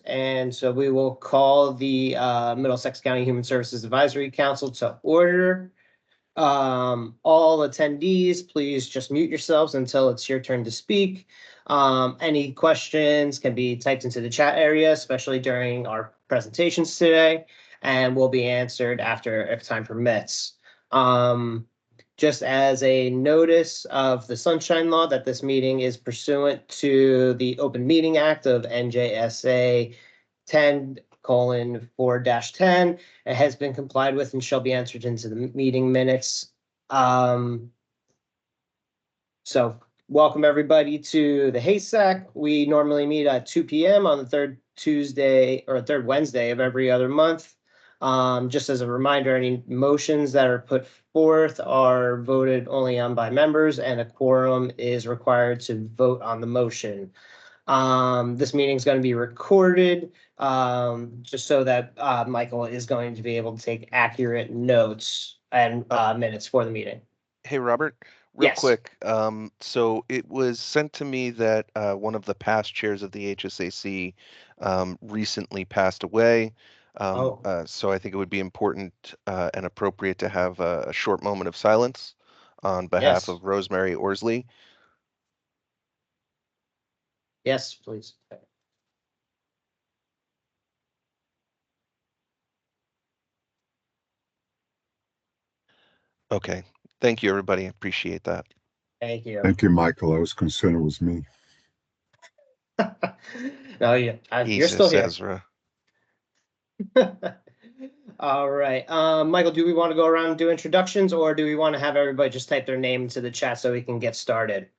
And so we will call the Middlesex County Human Services Advisory Council to order. All attendees, please just mute yourselves until it's your turn to speak. Any questions can be typed into the chat area, especially during our presentations today, and will be answered after if time permits. Just as a notice of the Sunshine Law that this meeting is pursuant to the Open Meeting Act of NJSA 10:4-10. It has been complied with and shall be entered into the meeting minutes. So welcome everybody to the Haystack. We normally meet at 2 p.m. on the third Tuesday or third Wednesday of every other month. Just as a reminder, any motions that are put forth are voted only on by members, and a quorum is required to vote on the motion. This meeting is going to be recorded, just so that Michael is going to be able to take accurate notes and minutes for the meeting. Hey, Robert, real Yes. quick. So it was sent to me that one of the past chairs of the HSAC recently passed away. So I think it would be important and appropriate to have a short moment of silence on behalf Yes. of Rosemary Orsley. Yes, please. Okay. Thank you, everybody. I appreciate that. Thank you. Thank you, Michael. I was concerned it was me. No, you're still here. Ezra. All right. Michael, do we want to go around and do introductions, or do we want to have everybody just type their name into the chat so we can get started?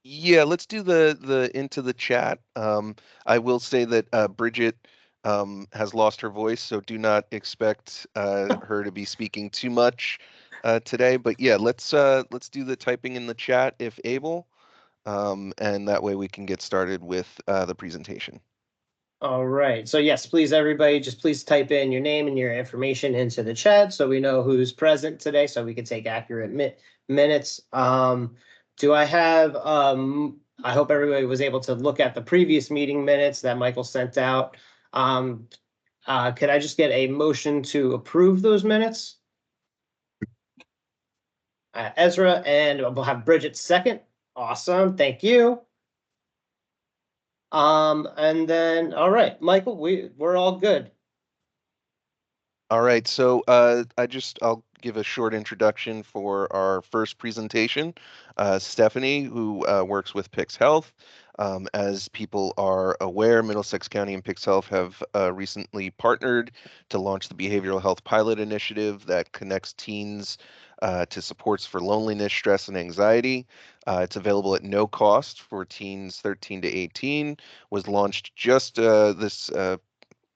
Yeah, let's do the into the chat. I will say that Bridget has lost her voice, so do not expect her to be speaking too much today. But yeah, let's do the typing in the chat if able, and that way we can get started with the presentation. All right. So yes, please, everybody, just please type in your name and your information into the chat so we know who's present today, so we can take accurate minutes. Do I have, I hope everybody was able to look at the previous meeting minutes that Michael sent out. Could I just get a motion to approve those minutes? Ezra, and we'll have Bridget second. Awesome. Thank you. And then, all right, Michael, we're all good. All right, so I'll give a short introduction for our first presentation. Stephanie, who works with Pix Health. As people are aware, Middlesex County and Pix Health have recently partnered to launch the Behavioral Health Pilot Initiative that connects teens to supports for loneliness, stress, and anxiety. It's available at no cost for teens 13 to 18, was launched just this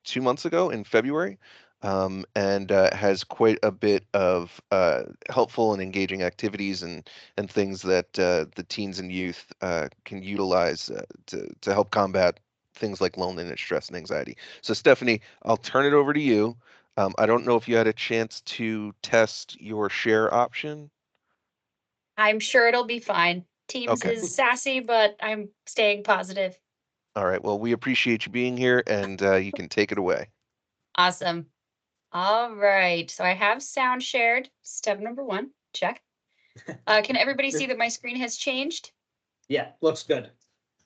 2 months ago in February. And has quite a bit of helpful and engaging activities and things that the teens and youth can utilize to help combat things like loneliness, stress, and anxiety. So Stephanie, I'll turn it over to you. I don't know if you had a chance to test your share option. I'm sure it'll be fine. Teams Okay. is sassy, but I'm staying positive. All right. Well, we appreciate you being here, and you can take it away. Awesome. All right. So I have sound shared. Step number 1, check. Can everybody see that my screen has changed? Yeah, looks good.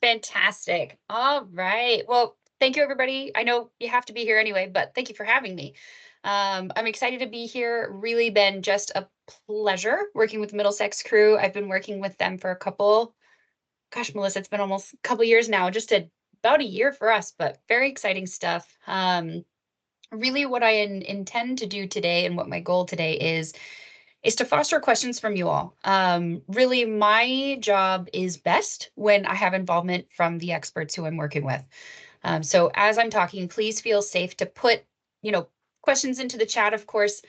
Fantastic. All right. Well, thank you, everybody. I know you have to be here anyway, but thank you for having me. I'm excited to be here. Really been just a pleasure working with Middlesex crew. I've been working with them for gosh, Melissa, it's been almost a couple years now, just about a year for us, but very exciting stuff. Really what I intend to do today and what my goal today is to foster questions from you all. Really, my job is best when I have involvement from the experts who I'm working with. So as I'm talking, please feel safe to put, questions into the chat. Of course,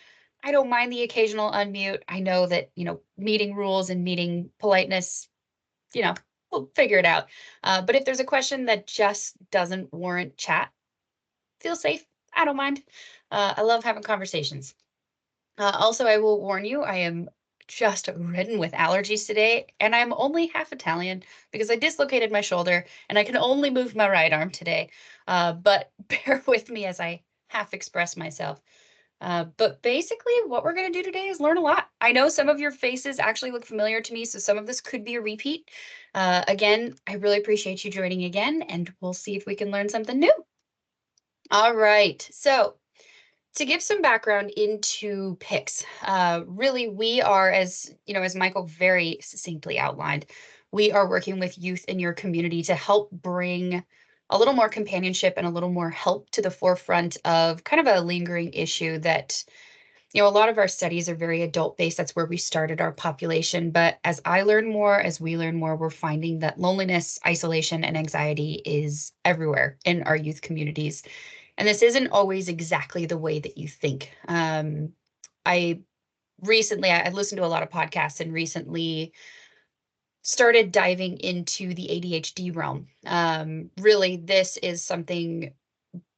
I don't mind the occasional unmute. I know that, meeting rules and meeting politeness, we'll figure it out. But if there's a question that just doesn't warrant chat, feel safe. I don't mind. I love having conversations. Also, I will warn you, I am just ridden with allergies today, and I'm only half Italian because I dislocated my shoulder and I can only move my right arm today. But bear with me as I half express myself. But basically, what we're going to do today is learn a lot. I know some of your faces actually look familiar to me, so some of this could be a repeat. Again, I really appreciate you joining again, and we'll see if we can learn something new. All right, so to give some background into PICS, really we are, as you know, as Michael very succinctly outlined, we are working with youth in your community to help bring a little more companionship and a little more help to the forefront of kind of a lingering issue that, you know, a lot of our studies are very adult based. That's where we started our population. But as I learn more, as we learn more, we're finding that loneliness, isolation, and anxiety is everywhere in our youth communities. And this isn't always exactly the way that you think. I listened to a lot of podcasts and recently started diving into the ADHD realm. Really, this is something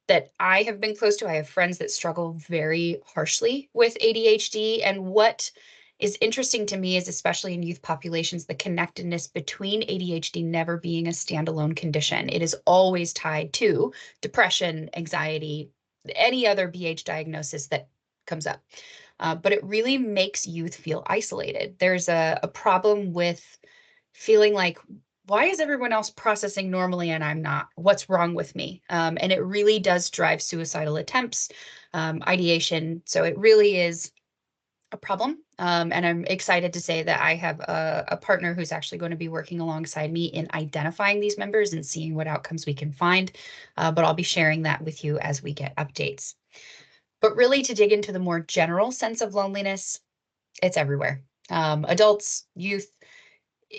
that I have been close to. I have friends that struggle very harshly with ADHD. And what is interesting to me is, especially in youth populations, the connectedness between ADHD never being a standalone condition. It is always tied to depression, anxiety, any other BH diagnosis that comes up. But it really makes youth feel isolated. There's a problem with feeling like, why is everyone else processing normally and I'm not? What's wrong with me? And it really does drive suicidal attempts, ideation. So it really is a problem. And I'm excited to say that I have a partner who's actually going to be working alongside me in identifying these members and seeing what outcomes we can find. But I'll be sharing that with you as we get updates. But really, to dig into the more general sense of loneliness, it's everywhere. Adults, youth,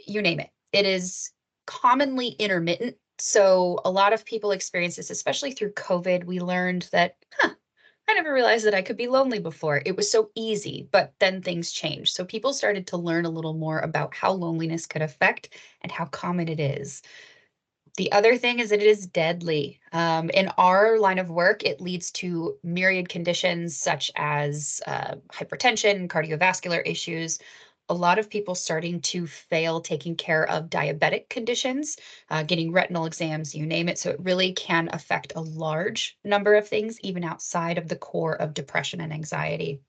you name it. It is commonly intermittent. So a lot of people experience this, especially through COVID. We learned that, I never realized that I could be lonely before. It was so easy, but then things changed. So people started to learn a little more about how loneliness could affect and how common it is. The other thing is that it is deadly. In our line of work, it leads to myriad conditions such as hypertension, cardiovascular issues, a lot of people starting to fail taking care of diabetic conditions, getting retinal exams, you name it. So it really can affect a large number of things, even outside of the core of depression and anxiety.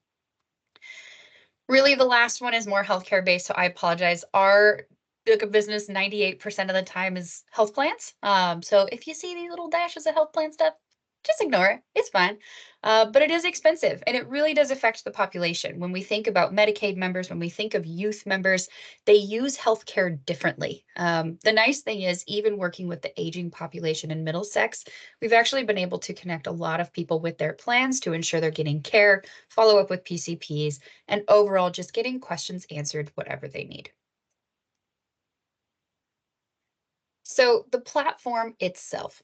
Really, the last one is more healthcare based, so I apologize. Our book of business 98% of the time is health plans. So if you see these little dashes of health plan stuff, just ignore it. It's fine. But it is expensive and it really does affect the population. When we think about Medicaid members, when we think of youth members, they use healthcare differently. The nice thing is, even working with the aging population in Middlesex, we've actually been able to connect a lot of people with their plans to ensure they're getting care, follow up with PCPs, and overall just getting questions answered, whatever they need. So the platform itself,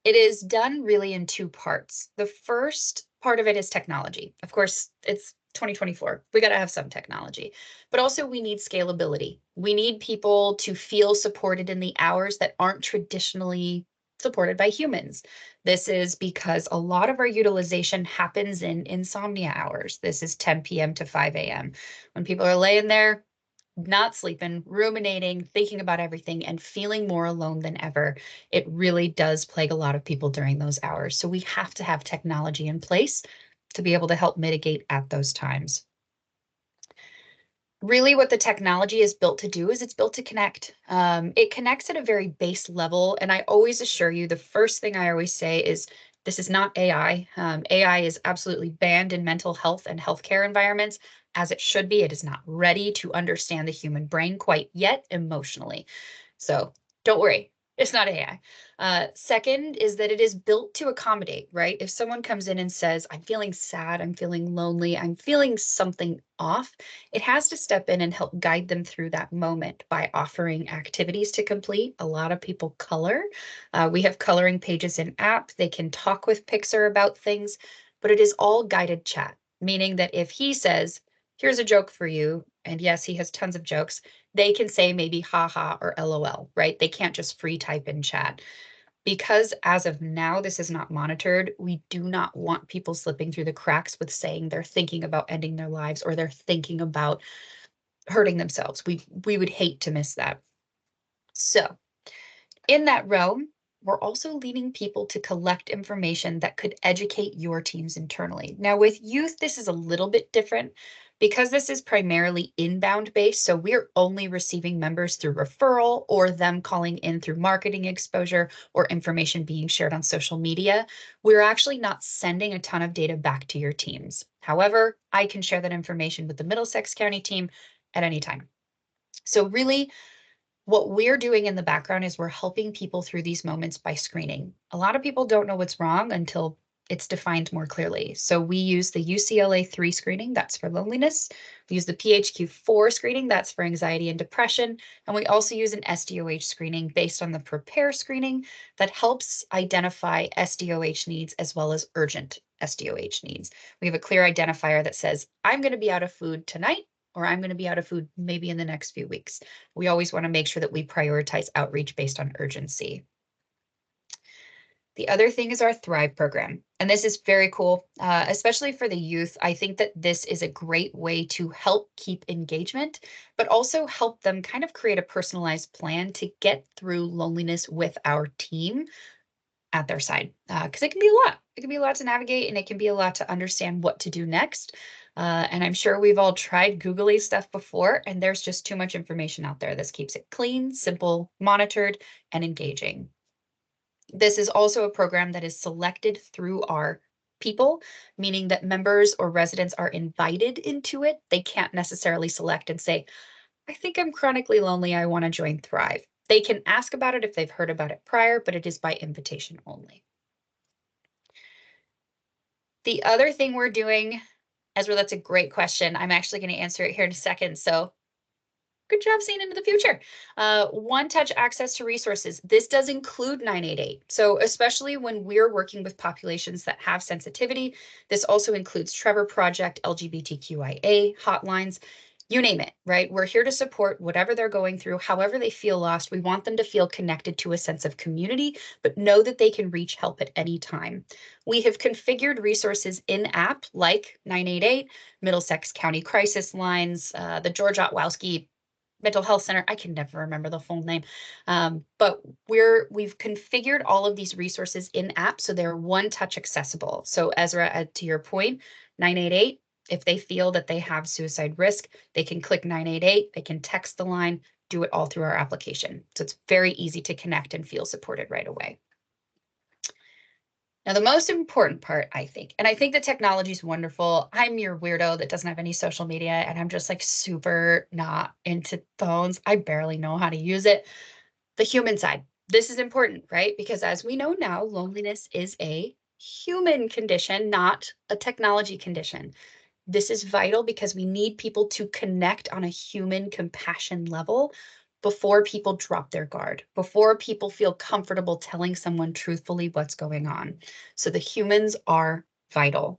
it is done really in two parts. The first part of it is technology. Of course, it's 2024. We got to have some technology, but also we need scalability. We need people to feel supported in the hours that aren't traditionally supported by humans. This is because a lot of our utilization happens in insomnia hours. This is 10 p.m. to 5 a.m. when people are laying there, not sleeping, ruminating, thinking about everything, and feeling more alone than ever. It really does plague a lot of people during those hours. So we have to have technology in place to be able to help mitigate at those times. Really, what the technology is built to do is it's built to connect. It connects at a very base level. And I always assure you, the first thing I always say is, this is not AI. AI is absolutely banned in mental health and healthcare environments, as it should be. It is not ready to understand the human brain quite yet emotionally. So don't worry, it's not AI. Second is that it is built to accommodate, right? If someone comes in and says, I'm feeling sad, I'm feeling lonely, I'm feeling something off, it has to step in and help guide them through that moment by offering activities to complete. A lot of people color. We have coloring pages in app. They can talk with Pixar about things, but it is all guided chat, meaning that if he says, here's a joke for you, and yes, he has tons of jokes, they can say maybe haha or LOL, right? They can't just free type in chat. Because as of now, this is not monitored, we do not want people slipping through the cracks with saying they're thinking about ending their lives or they're thinking about hurting themselves. We would hate to miss that. So in that realm, we're also leading people to collect information that could educate your teams internally. Now, with youth, this is a little bit different because this is primarily inbound based. So we're only receiving members through referral or them calling in through marketing exposure or information being shared on social media. We're actually not sending a ton of data back to your teams. However, I can share that information with the Middlesex County team at any time. So really, what we're doing in the background is we're helping people through these moments by screening. A lot of people don't know what's wrong until it's defined more clearly. So we use the UCLA 3 screening, that's for loneliness. We use the PHQ-4 screening, that's for anxiety and depression. And we also use an SDOH screening based on the PREPARE screening that helps identify SDOH needs as well as urgent SDOH needs. We have a clear identifier that says, I'm going to be out of food tonight, or I'm going to be out of food maybe in the next few weeks. We always want to make sure that we prioritize outreach based on urgency. The other thing is our Thrive program, and this is very cool, especially for the youth. I think that this is a great way to help keep engagement, but also help them kind of create a personalized plan to get through loneliness with our team at their side, because it can be a lot. It can be a lot to navigate, and it can be a lot to understand what to do next. And I'm sure we've all tried Googly stuff before, and there's just too much information out there. This keeps it clean, simple, monitored, and engaging. This is also a program that is selected through our people, meaning that members or residents are invited into it. They can't necessarily select and say, I think I'm chronically lonely, I want to join Thrive. They can ask about it if they've heard about it prior, but it is by invitation only. The other thing we're doing, Ezra, that's a great question. I'm actually going to answer it here in a second. So good job seeing into the future. One-touch access to resources. This does include 988. So especially when we're working with populations that have sensitivity, this also includes Trevor Project, LGBTQIA hotlines, you name it, right? We're here to support whatever they're going through, however they feel lost. We want them to feel connected to a sense of community, but know that they can reach help at any time. We have configured resources in app like 988, Middlesex County Crisis Lines, the George Otwowski Mental Health Center. I can never remember the full name, but we've configured all of these resources in app so they're one-touch accessible. So Ezra, to your point, 988, if they feel that they have suicide risk, they can click 988, they can text the line, do it all through our application. So it's very easy to connect and feel supported right away. Now, the most important part, I think, and I think the technology is wonderful. I'm your weirdo that doesn't have any social media, and I'm just like super not into phones. I barely know how to use it. The human side. This is important, right? Because as we know now, loneliness is a human condition, not a technology condition. This is vital because we need people to connect on a human compassion level before people drop their guard, before people feel comfortable telling someone truthfully what's going on. So the humans are vital.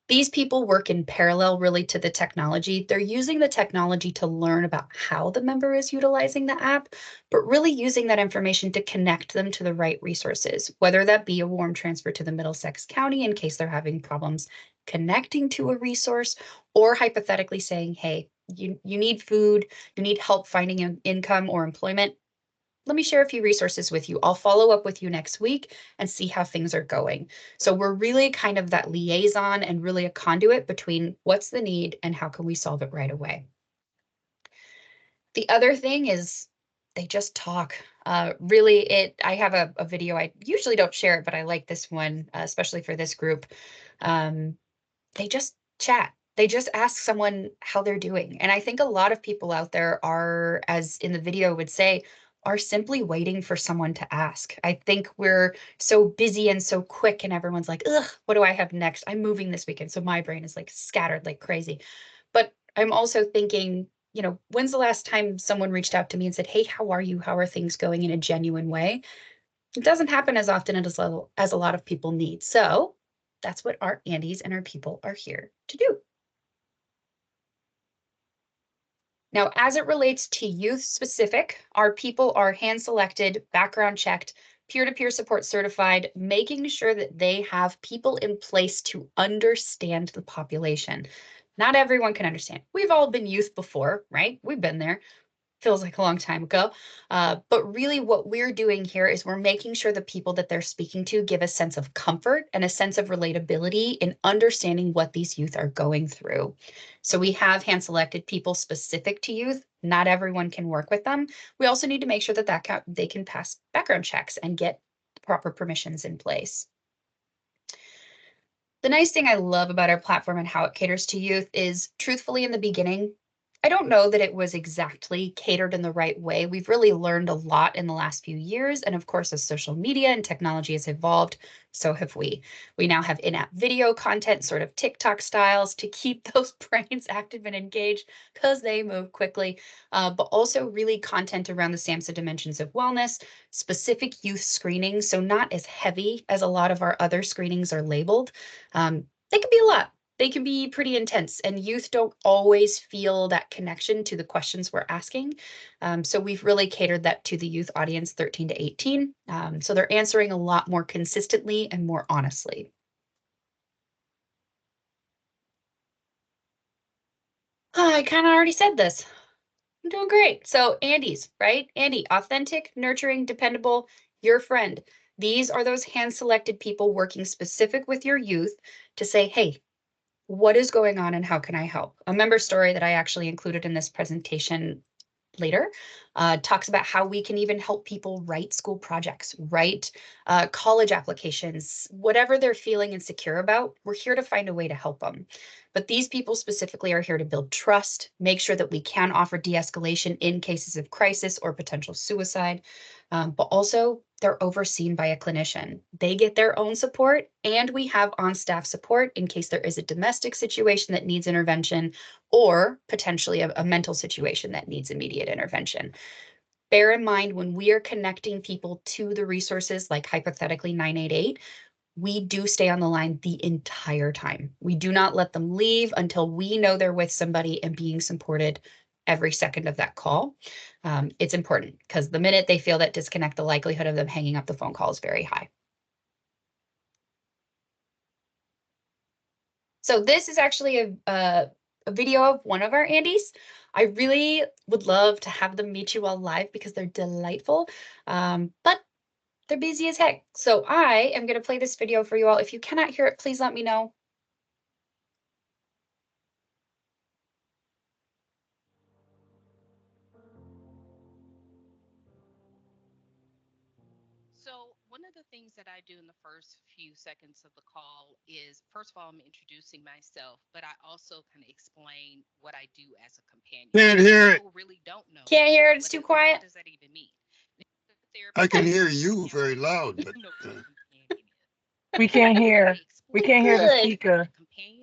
These people work in parallel really to the technology. They're using the technology to learn about how the member is utilizing the app, but really using that information to connect them to the right resources, whether that be a warm transfer to the Middlesex County in case they're having problems connecting to a resource, or hypothetically saying, hey, you need food, you need help finding an income or employment. Let me share a few resources with you. I'll follow up with you next week and see how things are going. So we're really kind of that liaison and really a conduit between what's the need and how can we solve it right away. The other thing is they just talk. I have a video. I usually don't share it, but I like this one, especially for this group. They just chat. They just ask someone how they're doing. And I think a lot of people out there are, as in the video would say, are simply waiting for someone to ask. I think we're so busy and so quick and everyone's like, ugh, what do I have next? I'm moving this weekend. So my brain is like scattered like crazy. But I'm also thinking, when's the last time someone reached out to me and said, hey, how are you? How are things going, in a genuine way? It doesn't happen as often as a lot of people need. So that's what our Andys and our people are here to do. Now, as it relates to youth specific, our people are hand selected, background checked, peer-to-peer support certified, making sure that they have people in place to understand the population. Not everyone can understand. We've all been youth before, right? We've been there. Feels like a long time ago. But really what we're doing here is we're making sure the people that they're speaking to give a sense of comfort and a sense of relatability in understanding what these youth are going through. So we have hand-selected people specific to youth. Not everyone can work with them. We also need to make sure that they can pass background checks and get proper permissions in place. The nice thing I love about our platform and how it caters to youth is, truthfully, in the beginning, I don't know that it was exactly catered in the right way. We've really learned a lot in the last few years. And of course, as social media and technology has evolved, so have we. We now have in-app video content, sort of TikTok styles, to keep those brains active and engaged because they move quickly, but also really content around the SAMHSA dimensions of wellness, specific youth screenings, so not as heavy as a lot of our other screenings are labeled. They can be a lot. They can be pretty intense, and youth don't always feel that connection to the questions we're asking. So we've really catered that to the youth audience 13 to 18. So they're answering a lot more consistently and more honestly. I kind of already said this. I'm doing great. So Andy's, right? Andy, authentic, nurturing, dependable, your friend. These are those hand-selected people working specific with your youth to say, hey, what is going on and how can I help? A member story that I actually included in this presentation later talks about how we can even help people write school projects, write college applications, whatever they're feeling insecure about. We're here to find a way to help them. But these people specifically are here to build trust, make sure that we can offer de-escalation in cases of crisis or potential suicide, but also they're overseen by a clinician. They get their own support, and we have on-staff support in case there is a domestic situation that needs intervention or potentially a mental situation that needs immediate intervention. Bear in mind, when we are connecting people to the resources like hypothetically 988, we do stay on the line the entire time. We do not let them leave until we know they're with somebody and being supported every second of that call. It's important because the minute they feel that disconnect, the likelihood of them hanging up the phone call is very high. So this is actually a video of one of our Andys. I really would love to have them meet you all live because they're delightful, but they're busy as heck. So I am going to play this video for you all. If you cannot hear it, please let me know. So one of the things that I do in the first few seconds of the call is, first of all, I'm introducing myself, but I also kind of explain what I do as a companion. Can't hear it. People really don't know. Can't hear it. It's too quiet. What does that even mean? I can hear you very loud, but We can't hear. We can't hear the Good. speaker.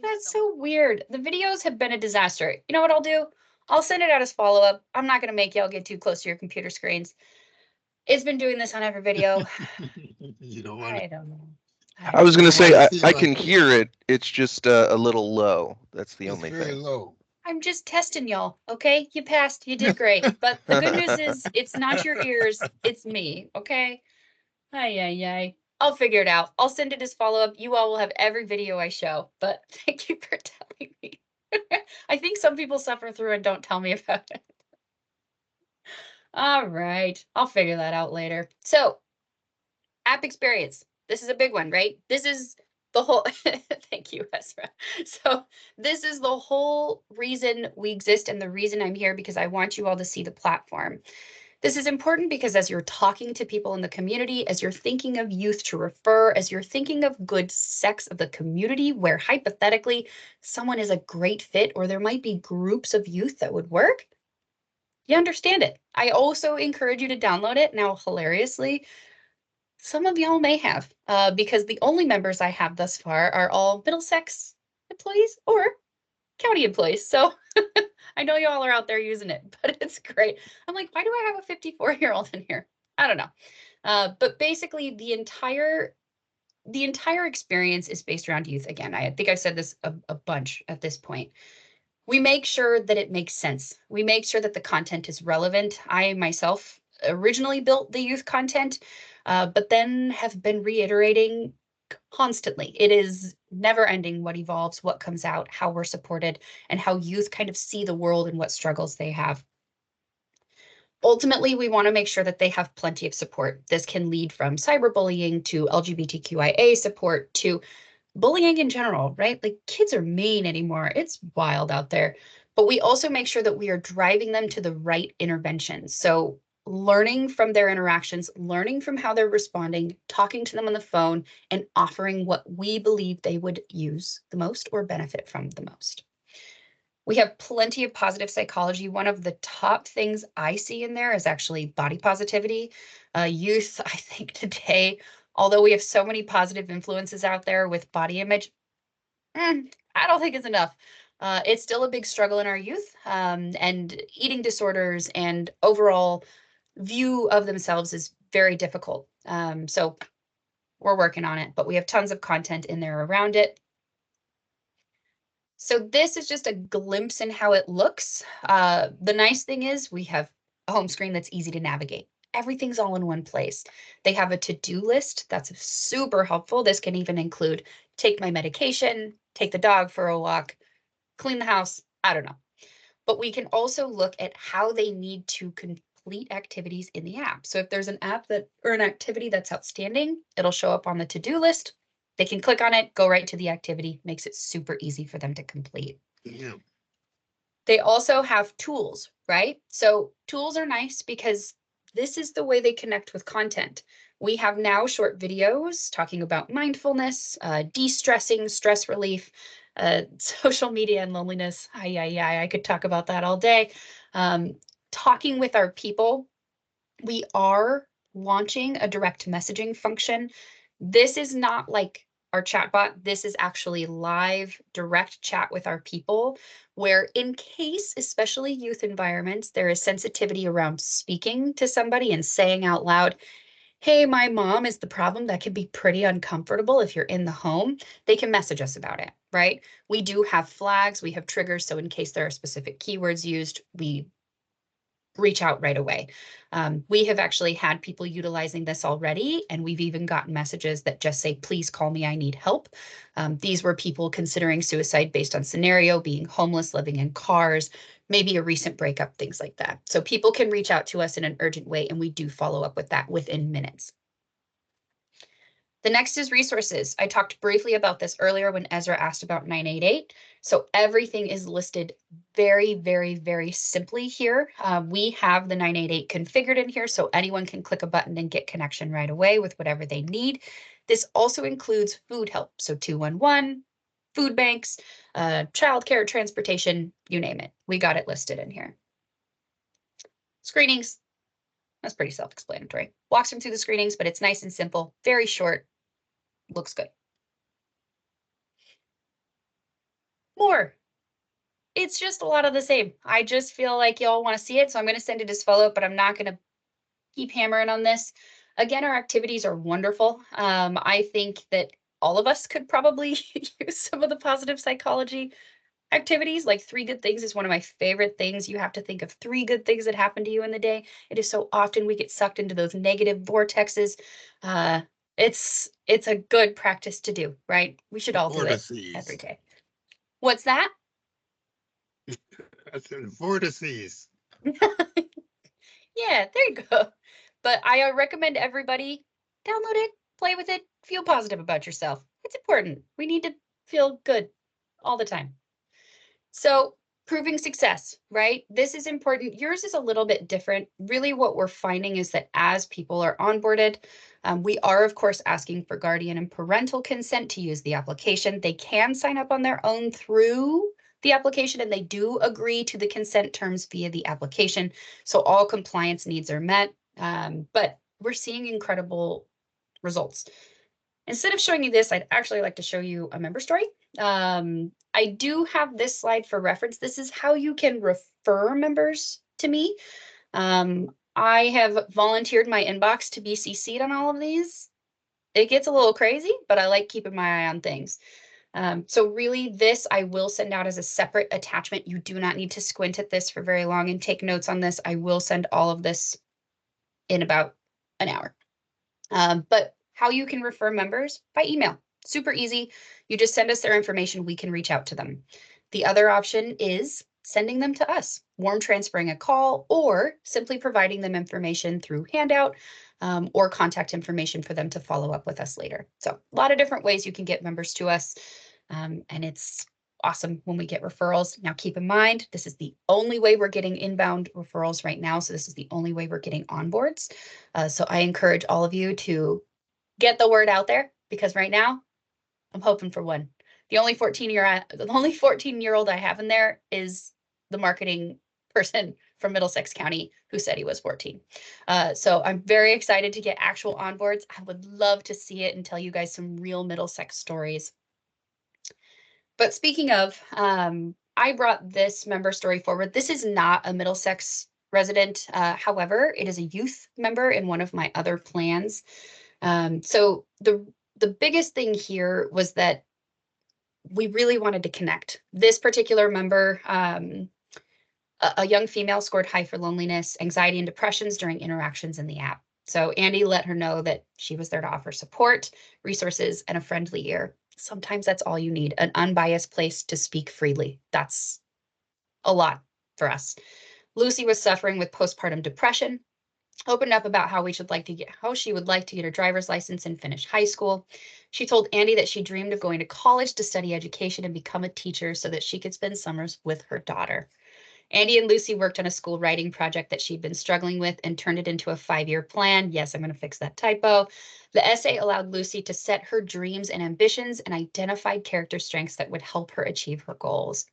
That's so weird. The videos have been a disaster. You know what I'll do? I'll send it out as follow-up. I'm not going to make y'all get too close to your computer screens. It's been doing this on every video. you don't want I to. don't know. I was going to say, wanna I feel can like- hear it. It's just a little low. That's the It's only very thing. low. I'm just testing y'all, okay? You passed. You did great. But the good news is it's not your ears. It's me, okay? Ay. I'll figure it out. I'll send it as follow-up. You all will have every video I show. But thank you for telling me. I think some people suffer through and don't tell me about it. All right. I'll figure that out later. So, app experience. This is a big one, right? This is the whole, thank you, Ezra. So this is the whole reason we exist and the reason I'm here, because I want you all to see the platform. This is important because as you're talking to people in the community, as you're thinking of youth to refer, as you're thinking of good sects of the community where hypothetically someone is a great fit, or there might be groups of youth that would work, you understand it. I also encourage you to download it. Now, hilariously, some of y'all may have, because the only members I have thus far are all Middlesex employees or county employees. So I know y'all are out there using it, but it's great. I'm like, why do I have a 54-year-old in here? I don't know. But basically the entire experience is based around youth. Again, I think I've said this a bunch at this point. We make sure that it makes sense. We make sure that the content is relevant. I myself originally built the youth content, but then have been reiterating constantly. It is never ending what evolves, what comes out, how we're supported, and how youth kind of see the world and what struggles they have. Ultimately, we want to make sure that they have plenty of support. This can lead from cyberbullying to LGBTQIA support to bullying in general, right? Like kids are mean anymore. It's wild out there. But we also make sure that we are driving them to the right interventions. So learning from their interactions, learning from how they're responding, talking to them on the phone, and offering what we believe they would use the most or benefit from the most. We have plenty of positive psychology. One of the top things I see in there is actually body positivity. Youth, I think today, although we have so many positive influences out there with body image, I don't think it's enough. It's still a big struggle in our youth, and eating disorders and overall view of themselves is very difficult. So we're working on it, but we have tons of content in there around it. So this is just a glimpse in how it looks. The nice thing is we have a home screen that's easy to navigate. Everything's all in one place. They have a to-do list that's super helpful. This can even include take my medication, take the dog for a walk, clean the house, I don't know. But we can also look at how they need to complete activities in the app. So if there's an app that or an activity that's outstanding, it'll show up on the to-do list. They can click on it, go right to the activity, makes it super easy for them to complete. Yeah. They also have tools, right? So tools are nice because this is the way they connect with content. We have now short videos talking about mindfulness, de-stressing, stress relief, social media and loneliness. I could talk about that all day. Talking with our people. We are launching a direct messaging function. This is not like our chatbot. This is actually live direct chat with our people, where in case, especially youth environments, there is sensitivity around speaking to somebody and saying out loud, hey, my mom is the problem. That can be pretty uncomfortable if you're in the home. They can message us about it, right? We do have flags, we have triggers. So in case there are specific keywords used, we reach out right away. We have actually had people utilizing this already, and we've even gotten messages that just say, please call me, I need help. These were people considering suicide based on scenario, being homeless, living in cars, maybe a recent breakup, things like that. So people can reach out to us in an urgent way, and we do follow up with that within minutes. The next is resources. I talked briefly about this earlier when Ezra asked about 988. So everything is listed very, very, very simply here. We have the 988 configured in here, so anyone can click a button and get connection right away with whatever they need. This also includes food help, so 211, food banks, childcare, transportation, you name it. We got it listed in here. Screenings. That's pretty self-explanatory. Walks them through the screenings, but it's nice and simple, very short, looks good. More. It's just a lot of the same. I just feel like y'all want to see it, so I'm going to send it as follow-up, but I'm not going to keep hammering on this. Again, our activities are wonderful. I think that all of us could probably use some of the positive psychology activities. Like 3 good things is one of my favorite things. You have to think of 3 good things that happen to you in the day. It is so often we get sucked into those negative vortexes. It's a good practice to do, right? We should all do it Vortices. every day. What's that? I said vortices. Yeah, there you go. But I recommend everybody download it, play with it, feel positive about yourself. It's important. We need to feel good all the time. So proving success, right? This is important. Yours is a little bit different. Really what we're finding is that as people are onboarded, we are of course asking for guardian and parental consent to use the application. They can sign up on their own through the application, and they do agree to the consent terms via the application. So all compliance needs are met, but we're seeing incredible results. Instead of showing you this, I'd actually like to show you a member story. I do have this slide for reference. This is how you can refer members to me. I have volunteered my inbox to be CC'd on all of these. It gets a little crazy, but I like keeping my eye on things. So really this I will send out as a separate attachment. You do not need to squint at this for very long and take notes on this. I will send all of this in about an hour. But how you can refer members by email. Super easy. You just send us their information. We can reach out to them. The other option is sending them to us, warm transferring a call, or simply providing them information through handout or contact information for them to follow up with us later. So a lot of different ways you can get members to us. And it's awesome when we get referrals. Now, keep in mind, this is the only way we're getting inbound referrals right now. So this is the only way we're getting onboards. So I encourage all of you to get the word out there, because right now I'm hoping for one. The only 14-year-old I have in there is the marketing person from Middlesex County who said he was 14. So I'm very excited to get actual onboards. I would love to see it and tell you guys some real Middlesex stories. But speaking of, I brought this member story forward. This is not a Middlesex resident. However, it is a youth member in one of my other plans. So the biggest thing here was that we really wanted to connect. This particular member, a young female, scored high for loneliness, anxiety, and depressions during interactions in the app. So Andy let her know that she was there to offer support, resources, and a friendly ear. Sometimes that's all you need, an unbiased place to speak freely. That's a lot for us. Lucy was suffering with postpartum depression, opened up about how she would like to get her driver's license and finish high school. She told Andy that she dreamed of going to college to study education and become a teacher so that she could spend summers with her daughter. Andy and Lucy worked on a school writing project that she'd been struggling with and turned it into a 5-year plan. Yes, I'm going to fix that typo. The essay allowed Lucy to set her dreams and ambitions and identified character strengths that would help her achieve her goals.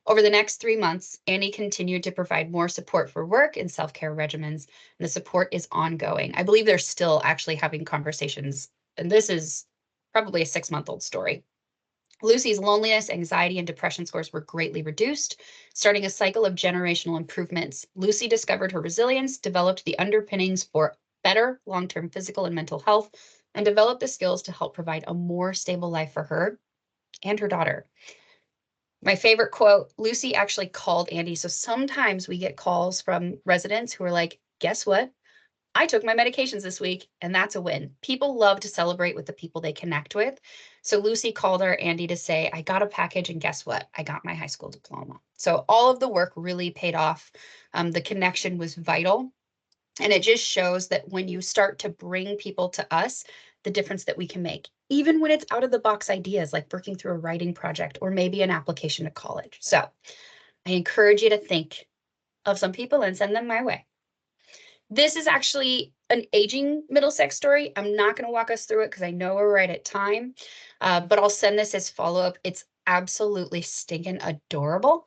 Over the next 3 months, Annie continued to provide more support for work and self-care regimens, and the support is ongoing. I believe they're still actually having conversations, and this is probably a 6-month-old story. Lucy's loneliness, anxiety, and depression scores were greatly reduced, starting a cycle of generational improvements. Lucy discovered her resilience, developed the underpinnings for better long-term physical and mental health, and developed the skills to help provide a more stable life for her and her daughter. My favorite quote, Lucy actually called Andy. So sometimes we get calls from residents who are like, guess what? I took my medications this week, and that's a win. People love to celebrate with the people they connect with. So Lucy called her, Andy, to say, I got a package, and guess what? I got my high school diploma. So all of the work really paid off. The connection was vital. And it just shows that when you start to bring people to us, the difference that we can make, even when it's out of the box ideas, like working through a writing project or maybe an application to college. So I encourage you to think of some people and send them my way. This is actually an aging Middlesex story. I'm not going to walk us through it because I know we're right at time, but I'll send this as follow-up. It's absolutely stinking adorable.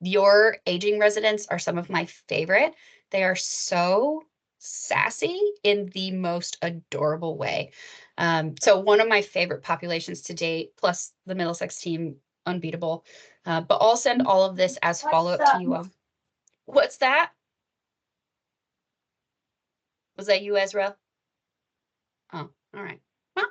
Your aging residents are some of my favorite. They are so sassy in the most adorable way. So one of my favorite populations to date, plus the Middlesex team, unbeatable. But I'll send all of this as follow-up to you. What's that? Was that you, Ezra? Oh, all right. Well,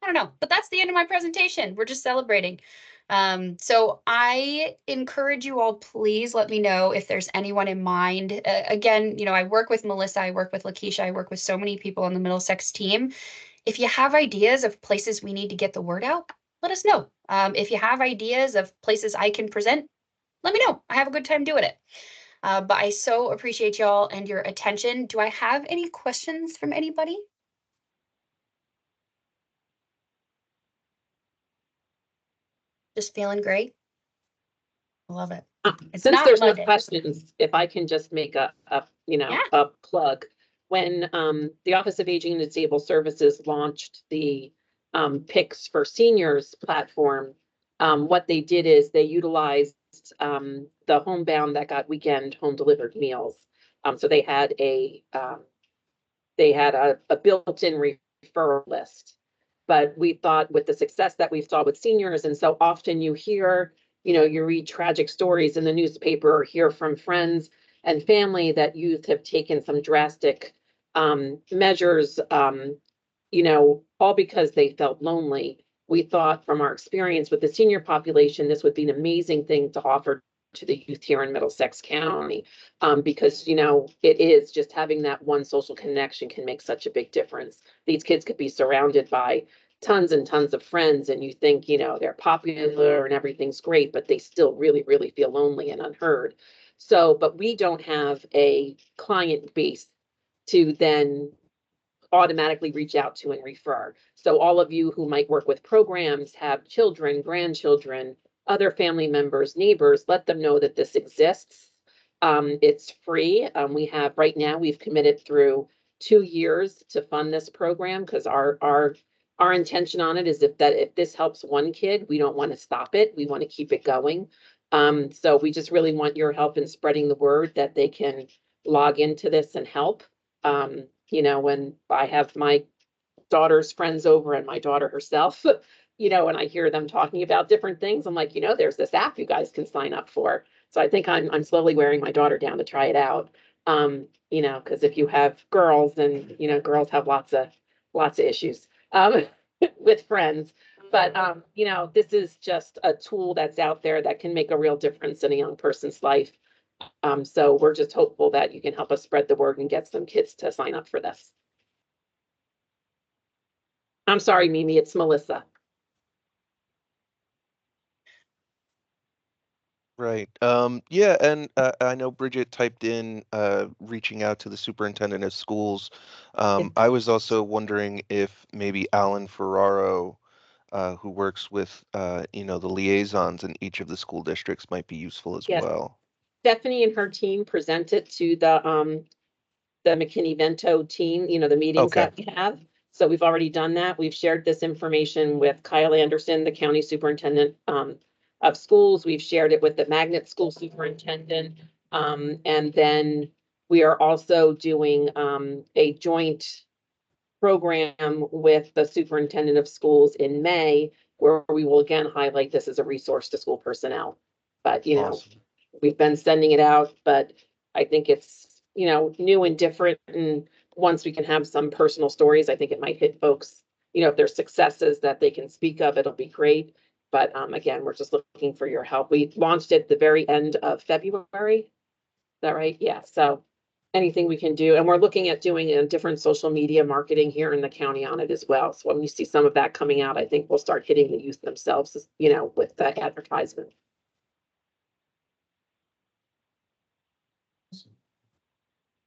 I don't know, but that's the end of my presentation. We're just celebrating. So I encourage you all, please let me know if there's anyone in mind. Again, I work with Melissa, I work with Lakeisha, I work with so many people on the Middlesex team. If you have ideas of places we need to get the word out, let us know. If you have ideas of places I can present, let me know. I have a good time doing it. But I so appreciate y'all and your attention. Do I have any questions from anybody? Just feeling great. I love it. It's Since not there's no Monday. questions, if I can just make a plug. When the Office of Aging and Disabled Services launched the PICS for Seniors platform, what they did is they utilized the homebound that got weekend home delivered meals. So they had a built-in referral list. But we thought with the success that we saw with seniors, and so often you hear, you read tragic stories in the newspaper or hear from friends and family that youth have taken some drastic measures, all because they felt lonely. We thought from our experience with the senior population, this would be an amazing thing to offer to the youth here in Middlesex County. Because, it is just having that one social connection can make such a big difference. These kids could be surrounded by tons and tons of friends, and you think, they're popular and everything's great, but they still really, really feel lonely and unheard. So, but we don't have a client base to then automatically reach out to and refer. So all of you who might work with programs, have children, grandchildren, other family members, neighbors, let them know that this exists. It's free. Right now, we've committed through 2 years to fund this program, because our intention on it is if this helps one kid, we don't want to stop it. We want to keep it going. So we just really want your help in spreading the word that they can log into this and help. When I have my daughter's friends over and my daughter herself, and I hear them talking about different things, I'm like, there's this app you guys can sign up for. So I think I'm slowly wearing my daughter down to try it out. Because if you have girls, then, girls have lots of issues, with friends. But, this is just a tool that's out there that can make a real difference in a young person's life. So we're just hopeful that you can help us spread the word and get some kids to sign up for this. I'm sorry, Mimi, it's Melissa. Right. Yeah, and I know Bridget typed in reaching out to the superintendent of schools. I was also wondering if maybe Alan Ferraro, who works with the liaisons in each of the school districts, might be useful as Yes. well. Stephanie and her team presented to the McKinney-Vento team, the meetings Okay. that we have. So we've already done that. We've shared this information with Kyle Anderson, the county superintendent of schools. We've shared it with the Magnet School superintendent. And then we are also doing a joint program with the superintendent of schools in May, where we will again highlight this as a resource to school personnel. But, Awesome. we've been sending it out, but I think it's, new and different. And once we can have some personal stories, I think it might hit folks, if there's successes that they can speak of, it'll be great. But again, we're just looking for your help. We launched it the very end of February. Is that right? Yeah. So anything we can do, and we're looking at doing a different social media marketing here in the county on it as well. So when we see some of that coming out, I think we'll start hitting the youth themselves, with the advertisement.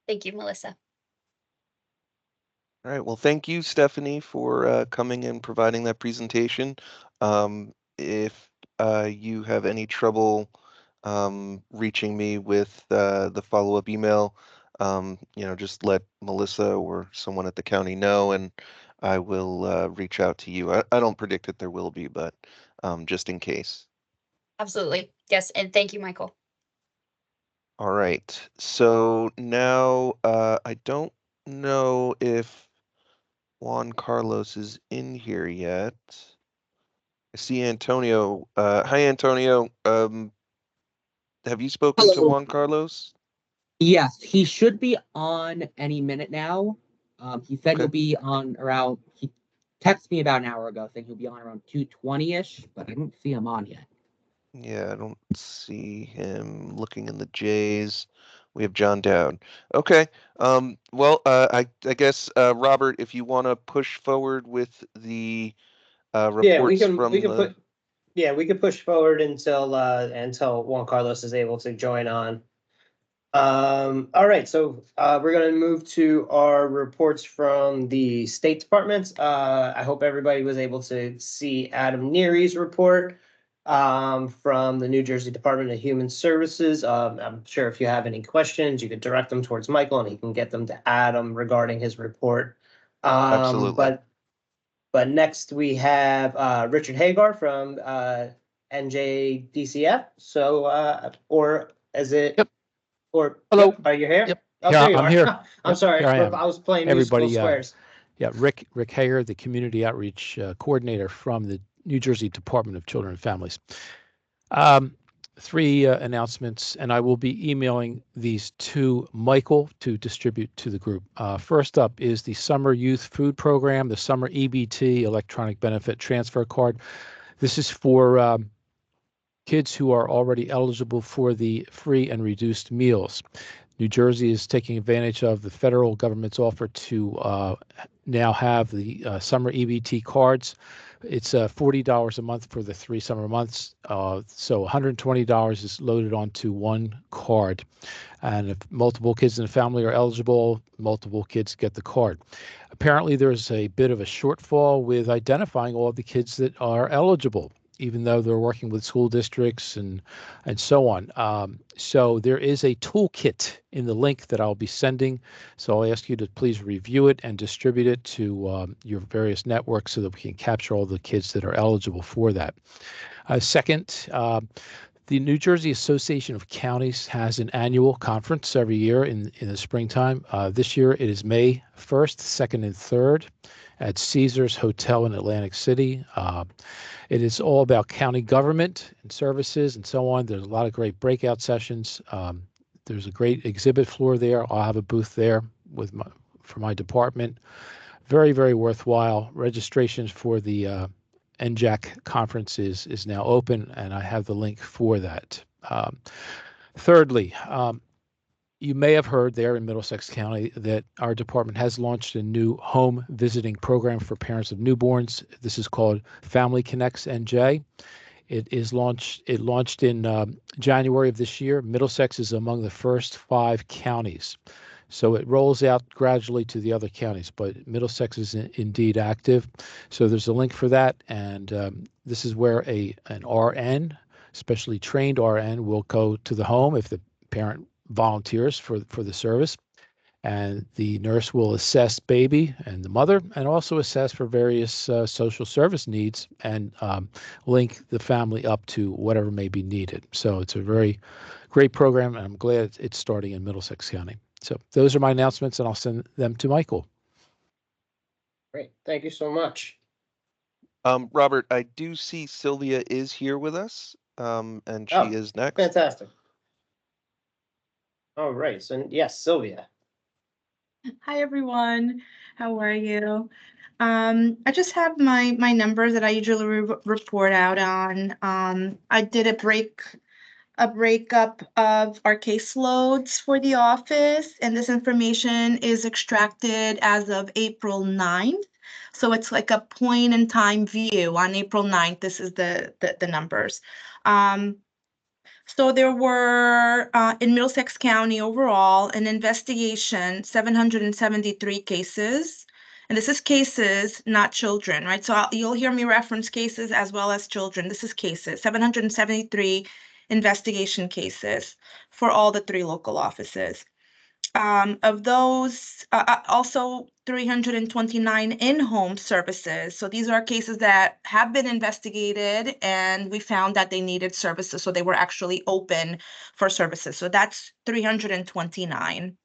Thank you, Melissa. All right. Well, thank you, Stephanie, for coming and providing that presentation. If you have any trouble reaching me with the follow-up email, just let Melissa or someone at the county know, and I will reach out to you. I don't predict that there will be, but just in case. Absolutely. Yes. And thank you, Michael. All right. So now I don't know if Juan Carlos is in here yet. I see Antonio. Hi, Antonio. Have you spoken to Hello. Juan Carlos? Yes, he should be on any minute now. He said Okay. he'll be on around. He texted me about an hour ago saying he'll be on around 2:20ish, but I don't see him on yet. Yeah, I don't see him. Looking in the J's. We have John Dowd. Okay. Well, I guess Robert, if you want to push forward with the Yeah, we reports can from we can the. put we could push forward until Juan Carlos is able to join on. All right, so we're gonna move to our reports from the State Department. I hope everybody was able to see Adam Neary's report from the New Jersey Department of Human Services. I'm sure if you have any questions, you could direct them towards Michael and he can get them to Adam regarding his report. Absolutely. But next we have Richard Hagar from NJDCF. So or is it? Yep. Or Hello. Are you here? Yep. Oh, Yeah, there you I'm are. here. I'm sorry. here I am. I was playing Everybody, musical squares. Yeah, Rick Hager, the Community Outreach Coordinator from the New Jersey Department of Children and Families. 3 announcements, and I will be emailing these to Michael to distribute to the group. First up is the Summer Youth Food Program, the Summer EBT, Electronic Benefit Transfer Card. This is for kids who are already eligible for the free and reduced meals. New Jersey is taking advantage of the federal government's offer to now have the summer EBT cards. It's $40 a month for the 3 summer months. So $120 is loaded onto one card. And if multiple kids in the family are eligible, multiple kids get the card. Apparently, there's a bit of a shortfall with identifying all of the kids that are eligible, even though they're working with school districts and so on. So there is a toolkit in the link that I'll be sending. So I'll ask you to please review it and distribute it to your various networks so that we can capture all the kids that are eligible for that. Second, the New Jersey Association of Counties has an annual conference every year in the springtime. This year it is May 1st, 2nd, and 3rd at Caesars Hotel in Atlantic City. It is all about county government and services and so on. There's a lot of great breakout sessions. There's a great exhibit floor there. I'll have a booth there for my department. Very, very worthwhile. Registrations for the NJAC conference is now open, and I have the link for that. Thirdly, you may have heard there in Middlesex County that our department has launched a new home visiting program for parents of newborns. This is called Family Connects NJ. It launched in January of this year. Middlesex is among the first 5 counties. So it rolls out gradually to the other counties, but Middlesex is indeed active. So there's a link for that. And this is where an RN, specially trained RN, will go to the home if the parent volunteers for the service. And the nurse will assess baby and the mother, and also assess for various social service needs, and link the family up to whatever may be needed. So it's a very great program, and I'm glad it's starting in Middlesex County. So those are my announcements, and I'll send them to Michael. Great. Thank you so much. Robert, I do see Sylvia is here with us, and she is next. Fantastic. All right. So yes, Sylvia. Hi, everyone. How are you? I just have my numbers that I usually report out on. I did a breakup of our caseloads for the office, and this information is extracted as of April 9th. So it's like a point in time view on April 9th. This is the numbers. So there were, in Middlesex County overall, an investigation, 773 cases. And this is cases, not children, right? So you'll hear me reference cases as well as children. This is cases, 773 investigation cases for all the 3 local offices. Of those, also 329 in-home services. So these are cases that have been investigated, and we found that they needed services, so they were actually open for services. So that's 329.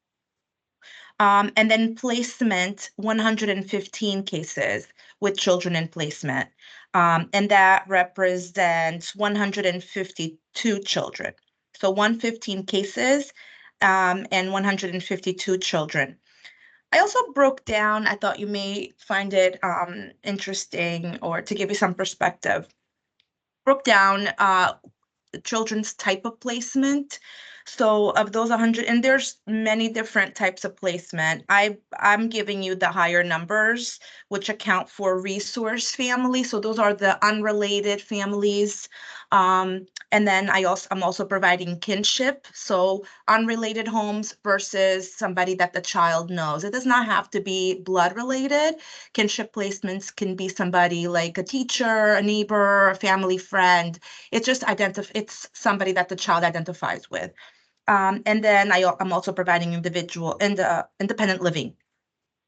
And then placement, 115 cases with children in placement. And that represents 152 children. So 115 cases and 152 children. I also broke down, I thought you may find it interesting, or to give you some perspective, broke down the children's type of placement. So of those 100, and there's many different types of placement. I'm giving you the higher numbers, which account for resource families. So those are the unrelated families. And then I'm also providing kinship. So unrelated homes versus somebody that the child knows. It does not have to be blood related. Kinship placements can be somebody like a teacher, a neighbor, a family friend. It's just it's somebody that the child identifies with. And then I'm also providing independent living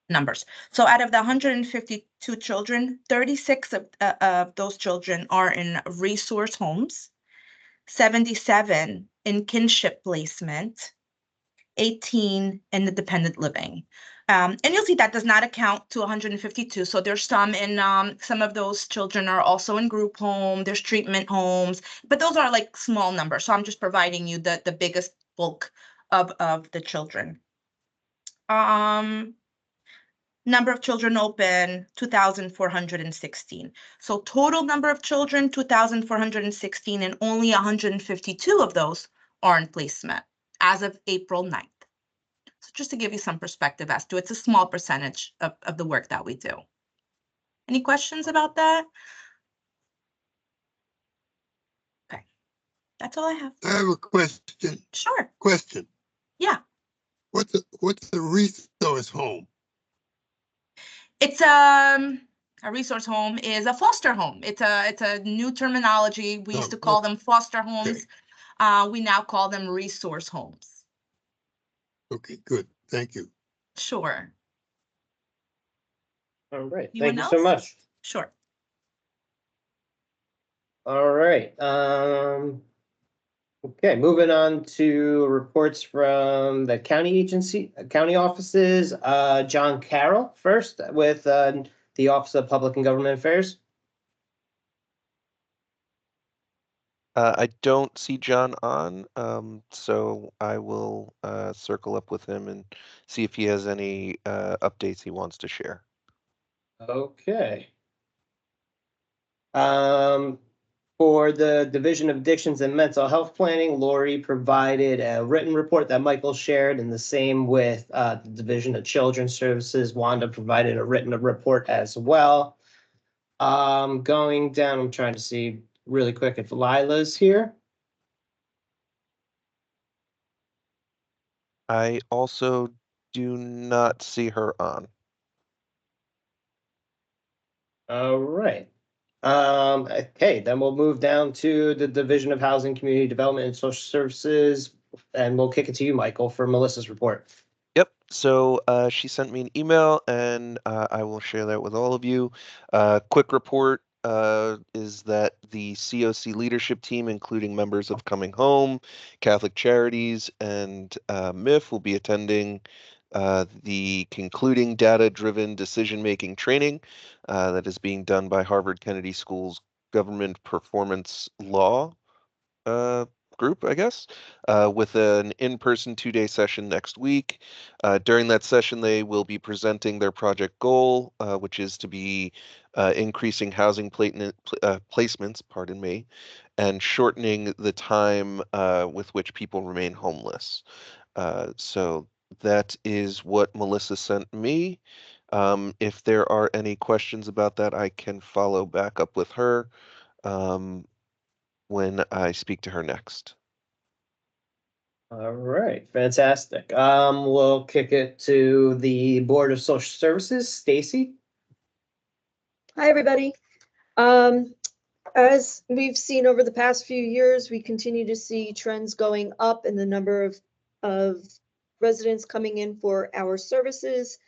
numbers. So out of the 152 children, 36 of those children are in resource homes, 77 in kinship placement, 18 in independent living. And you'll see that does not account to 152. So there's some some of those children are also in group home, there's treatment homes, but those are like small numbers. So I'm just providing you the biggest bulk of the children. Number of children open, 2,416. So total number of children, 2,416, and only 152 of those are in placement as of April 9th. So just to give you some perspective as to, it's a small percentage of the work that we do. Any questions about that? Okay, that's all I have. I have a question. Sure. Question. Yeah. What's the resource home? It's a resource home is a foster home. It's a new terminology. We used to call them foster homes. We now call them resource homes. Okay, good. Thank you. Sure. All right. Anyone Thank you so else? much. Sure. All right. Okay, moving on to reports from the county offices. John Carroll first with the Office of Public and Government Affairs. I don't see John on, so I will circle up with him and see if he has any updates he wants to share. Okay. For the Division of Addictions and Mental Health Planning, Lori provided a written report that Michael shared, and the same with the Division of Children's Services. Wanda provided a written report as well. Going down, I'm trying to see really quick if Lila's here. I also do not see her on. All right. Okay, then we'll move down to the Division of Housing, Community Development, and Social Services, and we'll kick it to you, Michael, for Melissa's report. Yep. So she sent me an email, and I will share that with all of you. Quick report is that the COC leadership team, including members of Coming Home, Catholic Charities, and MIF, will be attending the concluding data-driven decision-making training that is being done by Harvard Kennedy School's Government Performance Law group, I guess, with an in-person 2-day session next week. During that session, they will be presenting their project goal, which is to be increasing housing placements, pardon me, and shortening the time with which people remain homeless. So that is what Melissa sent me. If there are any questions about that, I can follow back up with her when I speak to her next. All right, fantastic. We'll kick it to the Board of Social Services, Stacy. Hi, everybody. As we've seen over the past few years, we continue to see trends going up in the number of residents coming in for our services.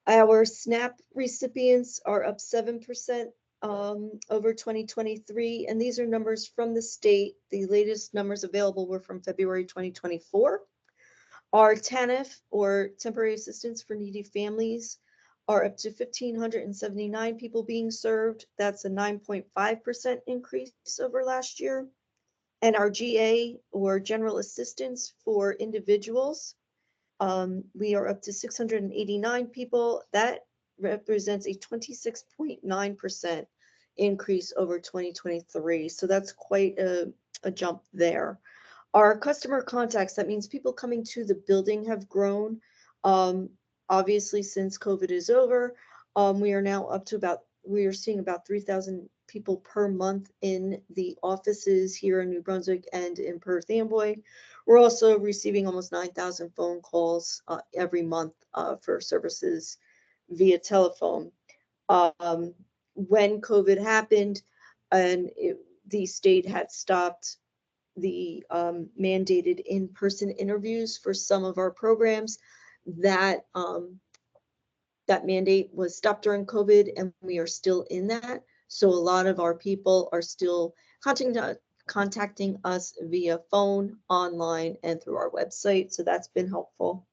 Our SNAP recipients are up 7% over 2023, and these are numbers from the state. The latest numbers available were from February 2024. Our TANF, or Temporary Assistance for Needy Families, are up to 1,579 people being served. That's a 9.5% increase over last year. And our GA, or General Assistance for Individuals, we are up to 689 people. That represents a 26.9% increase over 2023. So that's quite a jump there. Our customer contacts, that means people coming to the building, have grown. Obviously, since COVID is over, we are now up to we are seeing about 3,000 people per month in the offices here in New Brunswick and in Perth Amboy. We're also receiving almost 9,000 phone calls every month for services via telephone. When COVID happened and the state had stopped the mandated in-person interviews for some of our programs, that mandate was stopped during COVID, and we are still in that. So a lot of our people are still contacting us via phone, online, and through our website. So that's been helpful.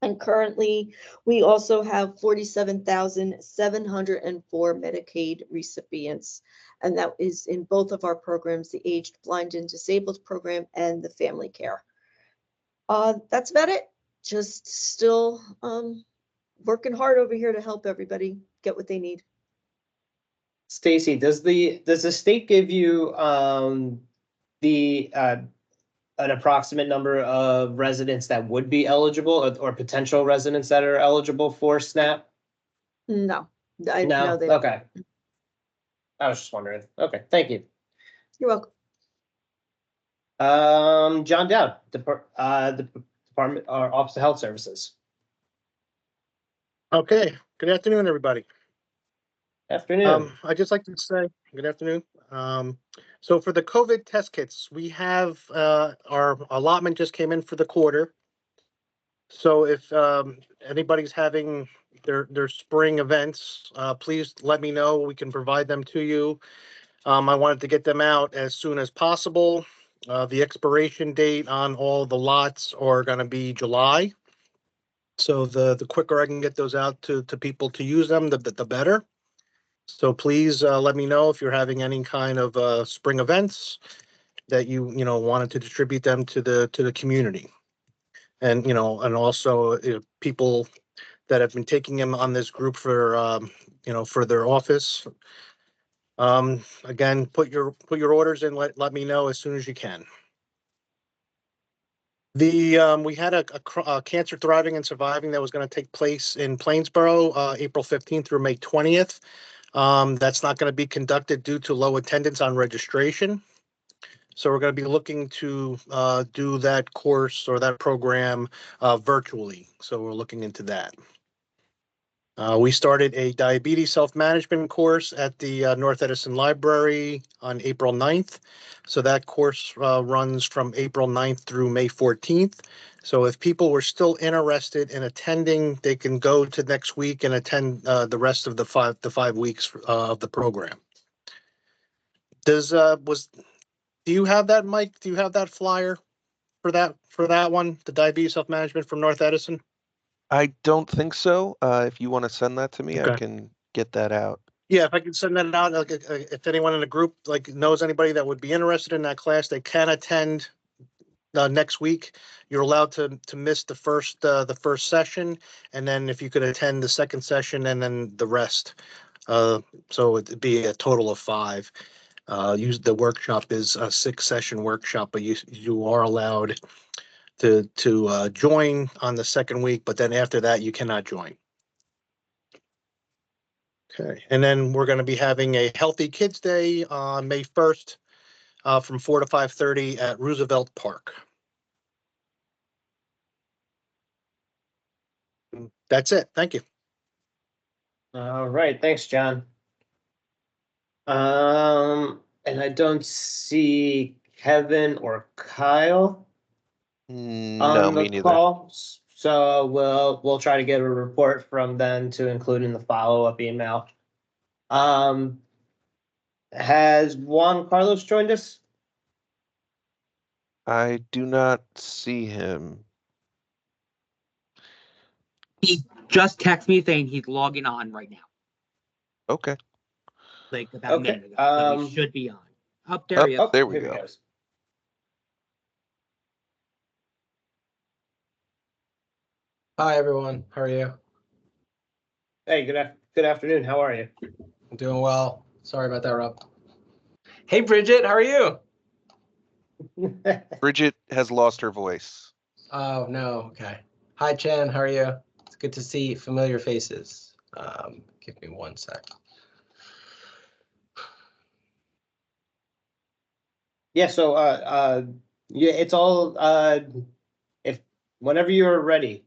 And currently, we also have 47,704 Medicaid recipients, and that is in both of our programs, the Aged, Blind, and Disabled program and the Family Care. That's about it. Just still working hard over here to help everybody get what they need. Stacy, does the state give you the an approximate number of residents that would be eligible or potential residents that are eligible for SNAP? No, No? they don't. Okay. I was just wondering. Okay, thank you. You're welcome. John Dowd, the Department or Office of Health Services. Okay, good afternoon, everybody. Afternoon. I'd just like to say good afternoon. So for the COVID test kits, we have our allotment just came in for the quarter. So if anybody's having their spring events, please let me know. We can provide them to you. I wanted to get them out as soon as possible. The expiration date on all the lots are going to be July. So the quicker I can get those out to people to use them, the better. So please let me know if you're having any kind of spring events that you wanted to distribute them to the community, and and also people that have been taking them on this group for for their office. Again, put your orders in. Let me know as soon as you can. We had a Cancer Thriving and Surviving that was going to take place in Plainsboro, April 15th through May 20th. That's not going to be conducted due to low attendance on registration. So we're going to be looking to do that course or that program virtually. So we're looking into that. We started a diabetes self-management course at the North Edison Library on April 9th. So that course runs from April 9th through May 14th. So if people were still interested in attending, they can go to next week and attend the rest of the five weeks of the program. Do you have that, Mike? Do you have that flyer for that one, the diabetes self-management from North Edison? I don't think so. If you want to send that to me, Okay. I can get that out. Yeah, if I can send that out, if anyone in the group knows anybody that would be interested in that class, they can attend next week. You're allowed to miss the first session, and then if you could attend the second session and then the rest. So it'd be a total of 5. Use the workshop is a 6-session workshop, but you are allowed to join on the second week, but then after that you cannot join. Okay, and then we're going to be having a Healthy Kids Day on May 1st from 4 to 5:30 at Roosevelt Park. That's it. Thank you. All right, thanks, John. And I don't see Kevin or Kyle No, on me the neither. call. So we'll try to get a report from them to include in the follow-up email. Has Juan Carlos joined us? I do not see him. He just texted me saying he's logging on right now. Okay. Like about a Okay, minute ago. So he should be on. Up there he is. Oh, there we here he go. goes. Hi, everyone. How are you? Hey, good afternoon. How are you? I'm doing well. Sorry about that, Rob. Hey, Bridget. How are you? Bridget has lost her voice. Oh, no. Okay. Hi, Chen. How are you? It's good to see familiar faces. Give me 1 sec. Yeah, so yeah, it's all if whenever you're ready.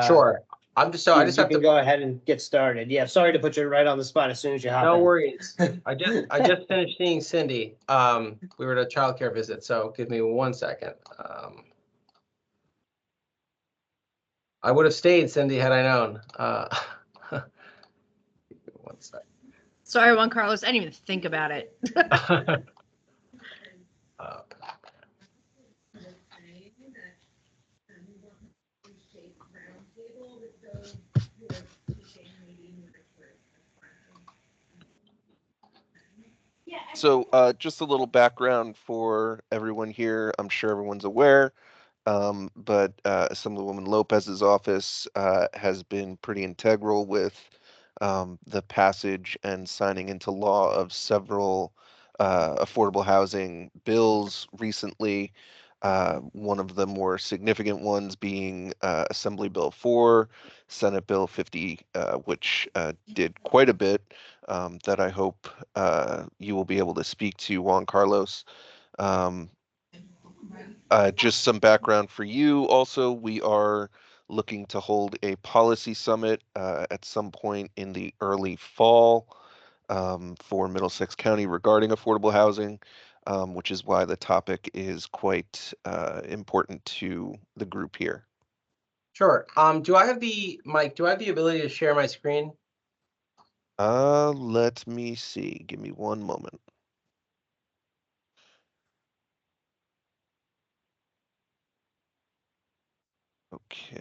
Sure. I just have to go ahead and get started. Yeah, sorry to put you right on the spot as soon as you hop in. No worries. I just finished seeing Cindy. We were at a childcare visit, so give me 1 second. I would have stayed, Cindy, had I known. 1 sec. Sorry, Juan Carlos. I didn't even think about it. So just a little background for everyone here. I'm sure everyone's aware. but Assemblywoman Lopez's office has been pretty integral with the passage and signing into law of several affordable housing bills recently. One of the more significant ones being Assembly Bill 4, Senate Bill 50, which did quite a bit that I hope you will be able to speak to, Juan Carlos. Just some background for you. Also, we are looking to hold a policy summit at some point in the early fall for Middlesex County regarding affordable housing, which is why the topic is quite important to the group here. Sure. Do I have the Mike? Do I have the ability to share my screen? Let me see. Give me one moment. Okay.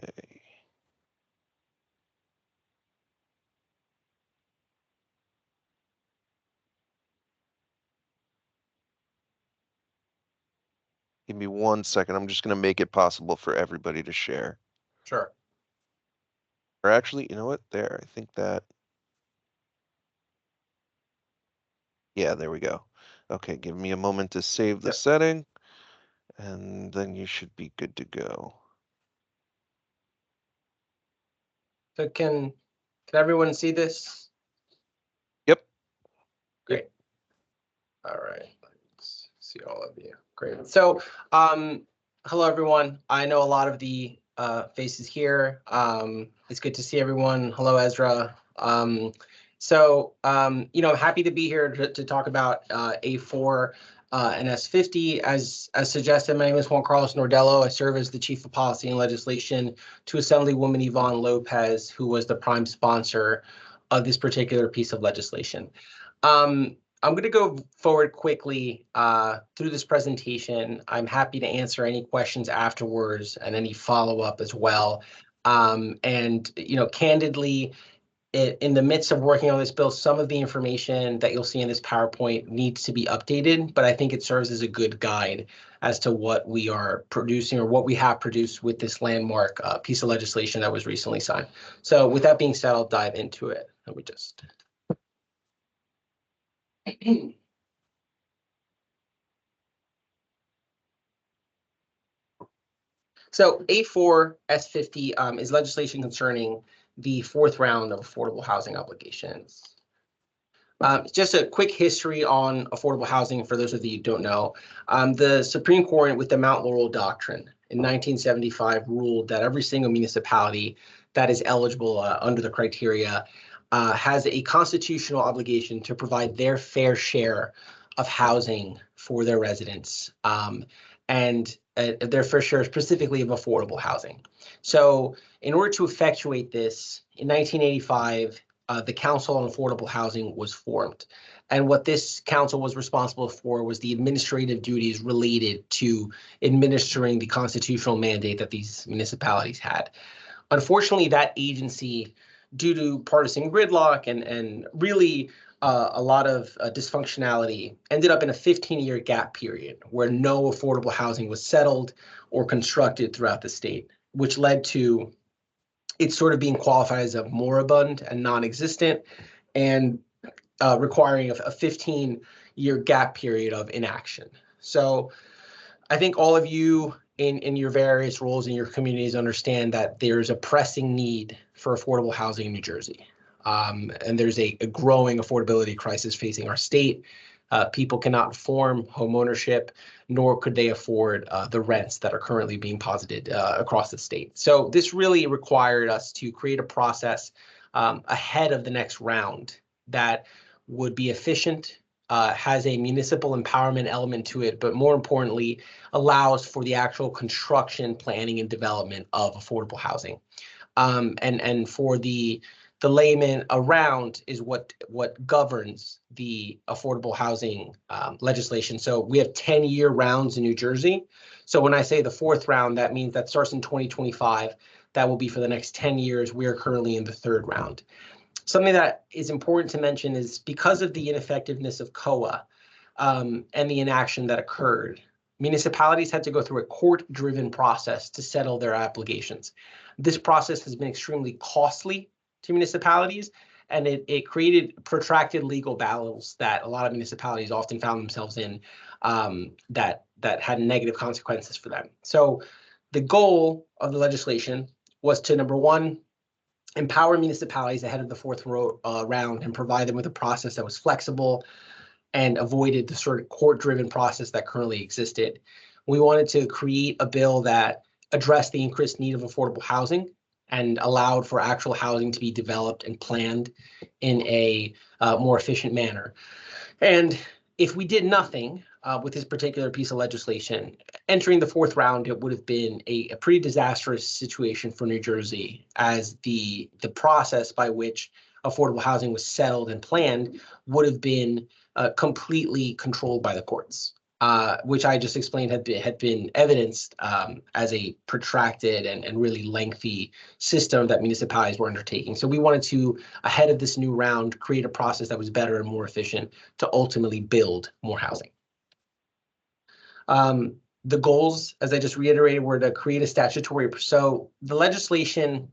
Give me 1 second. I'm just going to make it possible for everybody to share. Sure. Or actually, you know what? There, I think that. Yeah, there we go. Okay, give me a moment to save the setting, and then you should be good to go. So can everyone see this? Yep. Great. All right. Let's see all of you. Great. So, hello everyone. I know a lot of the faces here. It's good to see everyone. Hello, Ezra. You know, I'm happy to be here to talk about A4 and S50. As suggested, my name is Juan Carlos Nordello. I serve as the Chief of Policy and Legislation to Assemblywoman Yvonne Lopez, who was the prime sponsor of this particular piece of legislation. I'm going to go forward quickly through this presentation. I'm happy to answer any questions afterwards and any follow-up as well. And, you know, candidly, in the midst of working on this bill, some of the information that you'll see in this PowerPoint needs to be updated, but I think it serves as a good guide as to what we are producing or what we have produced with this landmark piece of legislation that was recently signed. So with that being said, I'll dive into it. Let me just... So A4 S50 is legislation concerning the fourth round of affordable housing obligations. Just a quick history on affordable housing for those of you who don't know. The Supreme Court with the Mount Laurel Doctrine in 1975 ruled that every single municipality that is eligible under the criteria has a constitutional obligation to provide their fair share of housing for their residents and their fair share specifically of affordable housing. So in order to effectuate this, in 1985, the Council on Affordable Housing was formed. And what this council was responsible for was the administrative duties related to administering the constitutional mandate that these municipalities had. Unfortunately, that agency, due to partisan gridlock and really a lot of dysfunctionality, ended up in a 15-year gap period where no affordable housing was settled or constructed throughout the state, which led to it sort of being qualified as a moribund and non-existent and requiring a 15-year gap period of inaction. So I think all of you in your various roles in your communities understand that there's a pressing need for affordable housing in New Jersey. And there's a growing affordability crisis facing our state. People cannot form home ownership, nor could they afford the rents that are currently being posited across the state. So this really required us to create a process ahead of the next round that would be efficient, has a municipal empowerment element to it, but more importantly, allows for the actual construction, planning, and development of affordable housing. And for the layman around is what governs the affordable housing legislation. So we have 10-year rounds in New Jersey. So when I say the fourth round, that means that starts in 2025. That will be for the next 10 years. We are currently in the third round. Something that is important to mention is because of the ineffectiveness of COA and the inaction that occurred, municipalities had to go through a court-driven process to settle their obligations. This process has been extremely costly to municipalities, and it created protracted legal battles that a lot of municipalities often found themselves in, that had negative consequences for them. So the goal of the legislation was to, number one, empower municipalities ahead of the fourth round and provide them with a process that was flexible and avoided the sort of court-driven process that currently existed. We wanted to create a bill that addressed the increased need of affordable housing and allowed for actual housing to be developed and planned in a more efficient manner. And if we did nothing with this particular piece of legislation, entering the fourth round, it would have been a pretty disastrous situation for New Jersey, as the process by which affordable housing was settled and planned would have been completely controlled by the courts, which I just explained had been evidenced as a protracted and really lengthy system that municipalities were undertaking. So we wanted to, ahead of this new round, create a process that was better and more efficient to ultimately build more housing. The goals, as I just reiterated, were to create a statutory. So the legislation,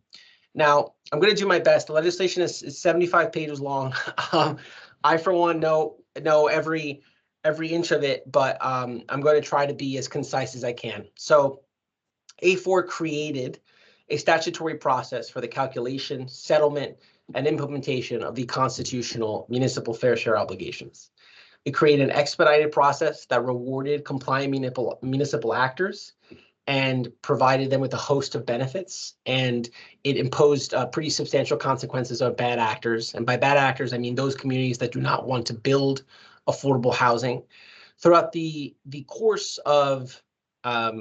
now I'm going to do my best. The legislation is 75 pages long. I, for one, know every inch of it, but I'm going to try to be as concise as I can. So A4 created a statutory process for the calculation, settlement, and implementation of the constitutional municipal fair share obligations. It created an expedited process that rewarded compliant municipal actors and provided them with a host of benefits. And it imposed pretty substantial consequences on bad actors. And by bad actors, I mean those communities that do not want to build affordable housing. Throughout the course of my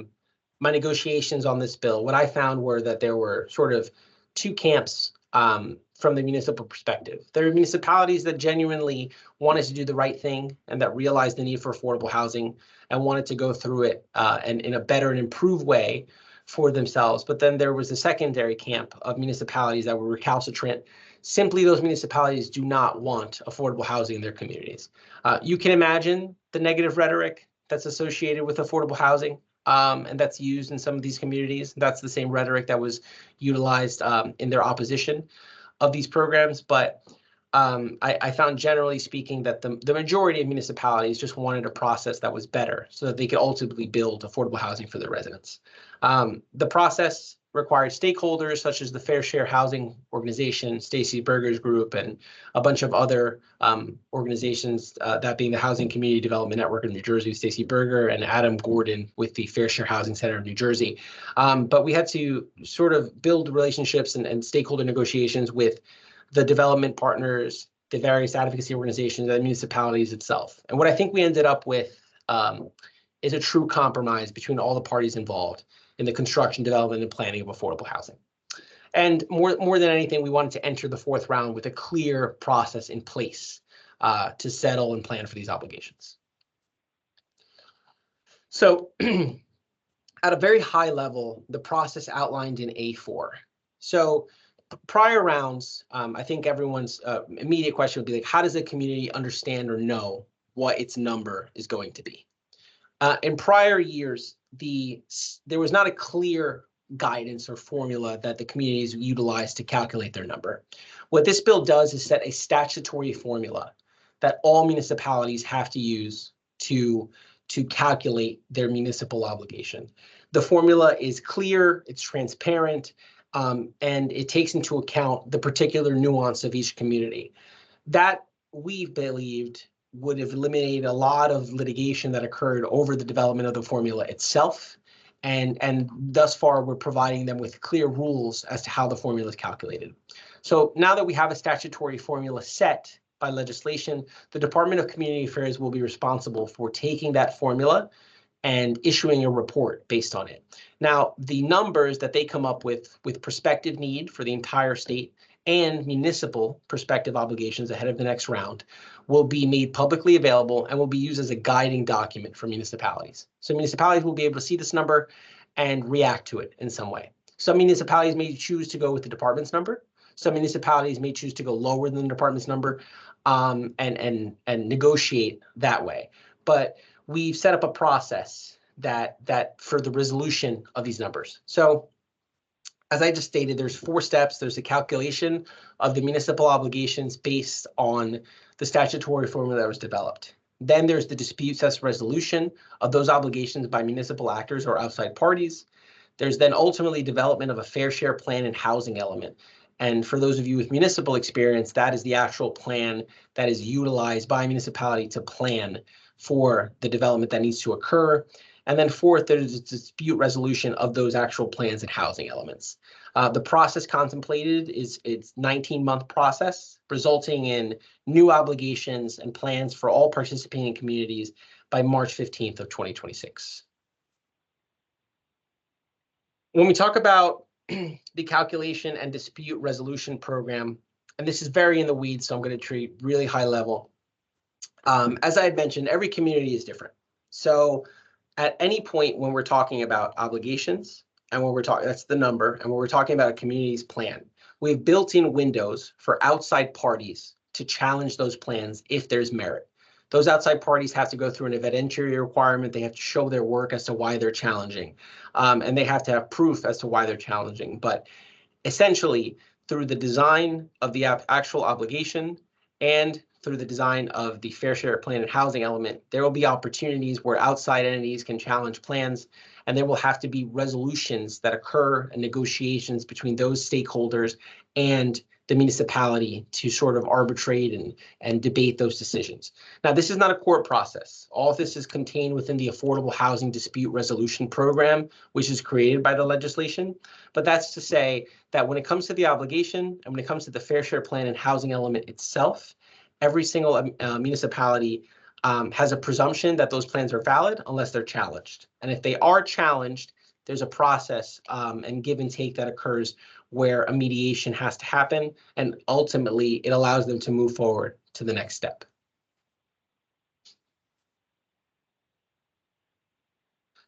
negotiations on this bill, what I found were that there were sort of two camps from the municipal perspective. There are municipalities that genuinely wanted to do the right thing and that realized the need for affordable housing and wanted to go through it and in a better and improved way for themselves. But then there was a secondary camp of municipalities that were recalcitrant. Simply, those municipalities do not want affordable housing in their communities. You can imagine the negative rhetoric that's associated with affordable housing. And that's used in some of these communities. That's the same rhetoric that was utilized in their opposition of these programs. But I found, generally speaking, that the majority of municipalities just wanted a process that was better so that they could ultimately build affordable housing for their residents. The process required stakeholders such as the Fair Share Housing Organization, Stacey Berger's group, and a bunch of other organizations, that being the Housing Community Development Network of New Jersey, Stacey Berger, and Adam Gordon with the Fair Share Housing Center of New Jersey. But we had to sort of build relationships and stakeholder negotiations with the development partners, the various advocacy organizations, and municipalities itself. And what I think we ended up with is a true compromise between all the parties involved in the construction, development, and planning of affordable housing. And more than anything, we wanted to enter the fourth round with a clear process in place to settle and plan for these obligations. So at a very high level, the process outlined in A4. So prior rounds, I think everyone's immediate question would be like, how does the community understand or know what its number is going to be? In prior years, there was not a clear guidance or formula that the communities utilized to calculate their number. What this bill does is set a statutory formula that all municipalities have to use to calculate their municipal obligation. The formula is clear, it's transparent, and it takes into account the particular nuance of each community. That, we believed, would have eliminated a lot of litigation that occurred over the development of the formula itself. And thus far, we're providing them with clear rules as to how the formula is calculated. So now that we have a statutory formula set by legislation, the Department of Community Affairs will be responsible for taking that formula and issuing a report based on it. Now, the numbers that they come up with prospective need for the entire state and municipal prospective obligations ahead of the next round will be made publicly available and will be used as a guiding document for municipalities. So municipalities will be able to see this number and react to it in some way. Some municipalities may choose to go with the department's number. Some municipalities may choose to go lower than the department's number and negotiate that way. But we've set up a process that for the resolution of these numbers. So as I just stated, there's 4 steps. There's the calculation of the municipal obligations based on the statutory formula that was developed. Then there's the dispute cess resolution of those obligations by municipal actors or outside parties. There's then ultimately development of a fair share plan and housing element. And for those of you with municipal experience, that is the actual plan that is utilized by a municipality to plan for the development that needs to occur. And then 4th, there's a dispute resolution of those actual plans and housing elements. The process contemplated is it's 19-month process, resulting in new obligations and plans for all participating communities by March 15th of 2026. When we talk about the calculation and dispute resolution program, and this is very in the weeds, so I'm going to treat really high level. As I had mentioned, every community is different. So at any point when we're talking about obligations, and when we're talking, that's the number, and when we're talking about a community's plan, we've built in windows for outside parties to challenge those plans if there's merit. Those outside parties have to go through an evidentiary requirement. They have to show their work as to why they're challenging, and they have to have proof as to why they're challenging. But essentially, through the design of the actual obligation and through the design of the fair share plan and housing element, there will be opportunities where outside entities can challenge plans, and there will have to be resolutions that occur and negotiations between those stakeholders and the municipality to sort of arbitrate and debate those decisions. Now, this is not a court process. All of this is contained within the Affordable Housing Dispute Resolution Program, which is created by the legislation. But that's to say that when it comes to the obligation and when it comes to the fair share plan and housing element itself, every single municipality has a presumption that those plans are valid unless they're challenged. And if they are challenged, there's a process and give and take that occurs where a mediation has to happen, and ultimately it allows them to move forward to the next step.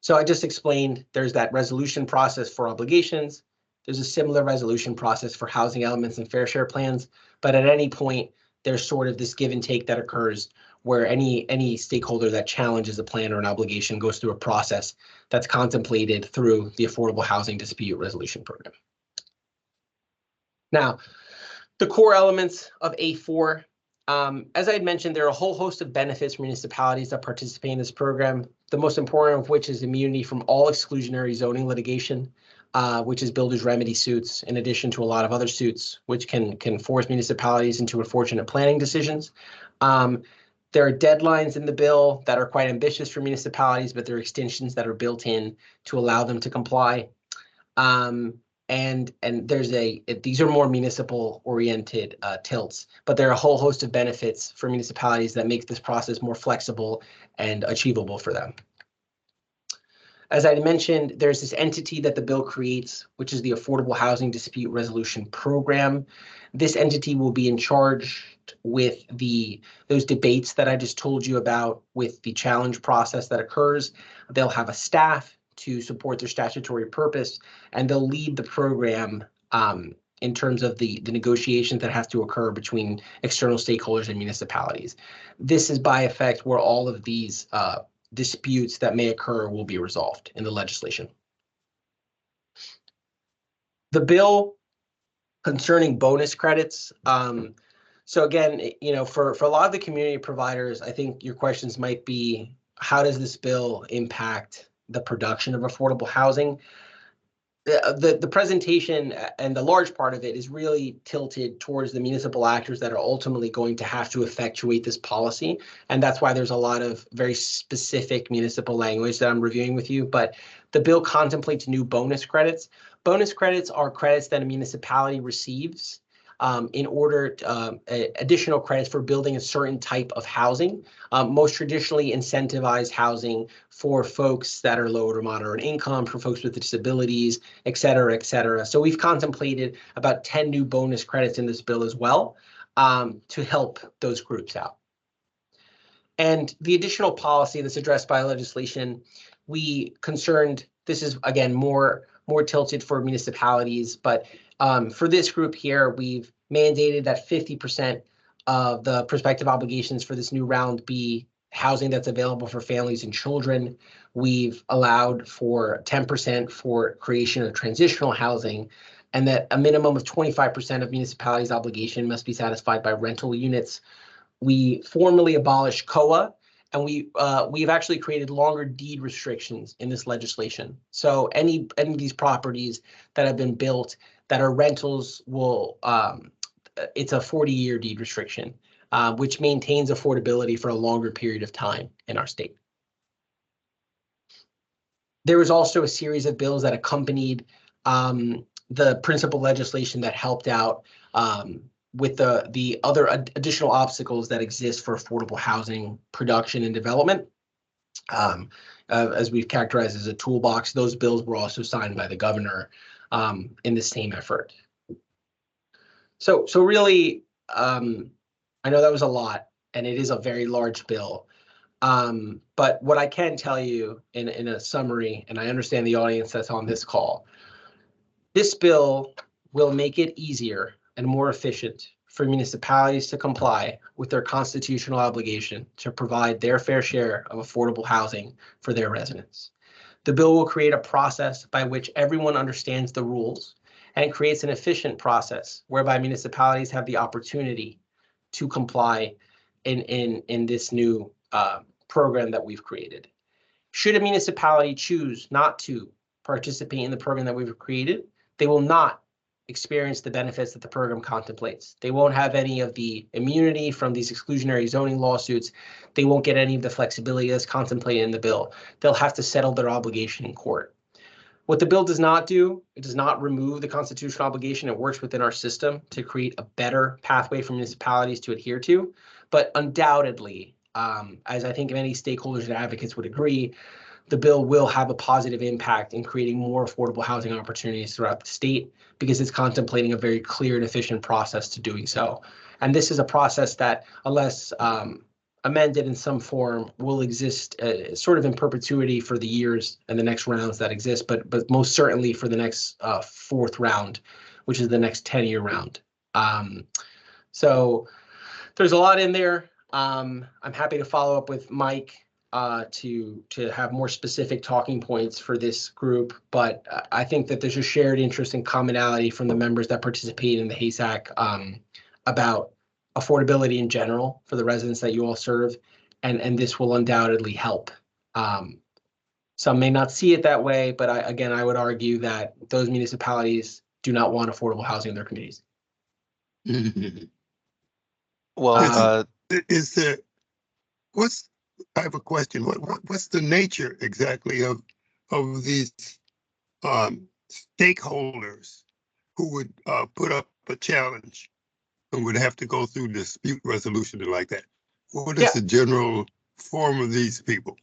So I just explained there's that resolution process for obligations. There's a similar resolution process for housing elements and fair share plans, but at any point there's sort of this give and take that occurs where any stakeholder that challenges a plan or an obligation goes through a process that's contemplated through the Affordable Housing Dispute Resolution Program. Now, the core elements of A4, as I had mentioned, there are a whole host of benefits for municipalities that participate in this program, the most important of which is immunity from all exclusionary zoning litigation, which is builders' remedy suits, in addition to a lot of other suits, which can force municipalities into unfortunate planning decisions. There are deadlines in the bill that are quite ambitious for municipalities, but there are extensions that are built in to allow them to comply. And there's these are more municipal oriented tilts, but there are a whole host of benefits for municipalities that make this process more flexible and achievable for them. As I mentioned, there's this entity that the bill creates, which is the Affordable Housing Dispute Resolution Program. This entity will be in charge with those debates that I just told you about with the challenge process that occurs. They'll have a staff to support their statutory purpose, and they'll lead the program in terms of the negotiations that have to occur between external stakeholders and municipalities. This is by effect where all of these disputes that may occur will be resolved in the legislation. The bill concerning bonus credits. So again, for a lot of the community providers, I think your questions might be, how does this bill impact the production of affordable housing? The presentation and the large part of it is really tilted towards the municipal actors that are ultimately going to have to effectuate this policy. And that's why there's a lot of very specific municipal language that I'm reviewing with you. But the bill contemplates new bonus credits. Bonus credits are credits that a municipality receives in order to, additional credits for building a certain type of housing, most traditionally incentivized housing for folks that are low to moderate income, for folks with disabilities, et cetera, et cetera. So we've contemplated about 10 new bonus credits in this bill as well to help those groups out. And the additional policy that's addressed by legislation, this is again more tilted for municipalities, but for this group here, we've mandated that 50% of the prospective obligations for this new round be housing that's available for families and children. We've allowed for 10% for creation of transitional housing, and that a minimum of 25% of municipalities' obligation must be satisfied by rental units. We formally abolished COA, and we've actually created longer deed restrictions in this legislation. So any of these properties that have been built that are rentals will it's a 40-year deed restriction, which maintains affordability for a longer period of time in our state. There was also a series of bills that accompanied the principal legislation that helped out with the other additional obstacles that exist for affordable housing production and development. As we've characterized as a toolbox, those bills were also signed by the governor in the same effort. So really, I know that was a lot, and it is a very large bill. But what I can tell you in a summary, and I understand the audience that's on this call, this bill will make it easier and more efficient for municipalities to comply with their constitutional obligation to provide their fair share of affordable housing for their residents. The bill will create a process by which everyone understands the rules, and creates an efficient process whereby municipalities have the opportunity to comply in this new program that we've created. Should a municipality choose not to participate in the program that we've created, they will not experience the benefits that the program contemplates. They won't have any of the immunity from these exclusionary zoning lawsuits. They won't get any of the flexibility that's contemplated in the bill. They'll have to settle their obligation in court. What the bill does not do, it does not remove the constitutional obligation. It works within our system to create a better pathway for municipalities to adhere to. But undoubtedly, as I think many stakeholders and advocates would agree, the bill will have a positive impact in creating more affordable housing opportunities throughout the state, because it's contemplating a very clear and efficient process to doing so. And this is a process that, unless amended in some form, will exist sort of in perpetuity for the years and the next rounds that exist, but most certainly for the next fourth round, which is the next 10-year round. So there's a lot in there. I'm happy to follow up with Mike to have more specific talking points for this group, but I think that there's a shared interest and commonality from the members that participate in the HASAC about affordability in general for the residents that you all serve, and this will undoubtedly help. Some may not see it that way, but I would argue that those municipalities do not want affordable housing in their communities. Well, I have a question. What's the nature exactly of these stakeholders who would put up a challenge and would have to go through dispute resolution and like that? What is the general form of these people?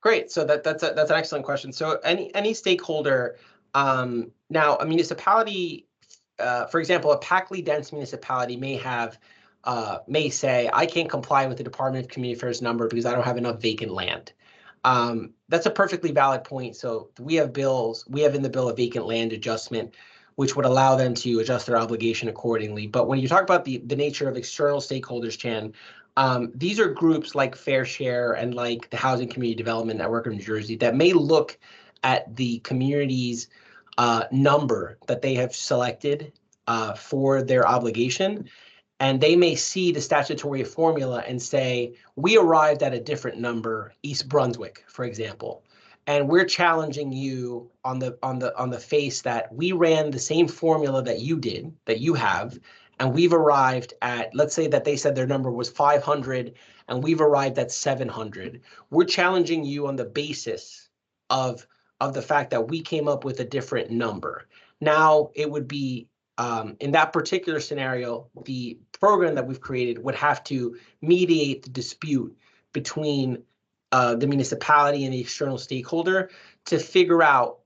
Great. So that's an excellent question. So any stakeholder, now a municipality, for example, a packly dense municipality may say, I can't comply with the Department of Community Affairs number because I don't have enough vacant land. That's a perfectly valid point. So we have in the bill a vacant land adjustment, which would allow them to adjust their obligation accordingly. But when you talk about the nature of external stakeholders, Chan, these are groups like Fair Share and like the Housing Community Development Network of New Jersey that may look at the community's number that they have selected for their obligation, and they may see the statutory formula and say, we arrived at a different number, East Brunswick, for example, and we're challenging you on the face that we ran the same formula that you have, and we've arrived at, let's say that they said their number was 500 and we've arrived at 700. We're challenging you on the basis of the fact that we came up with a different number. Now, it would be, in that particular scenario, the program that we've created would have to mediate the dispute between the municipality and the external stakeholder to figure out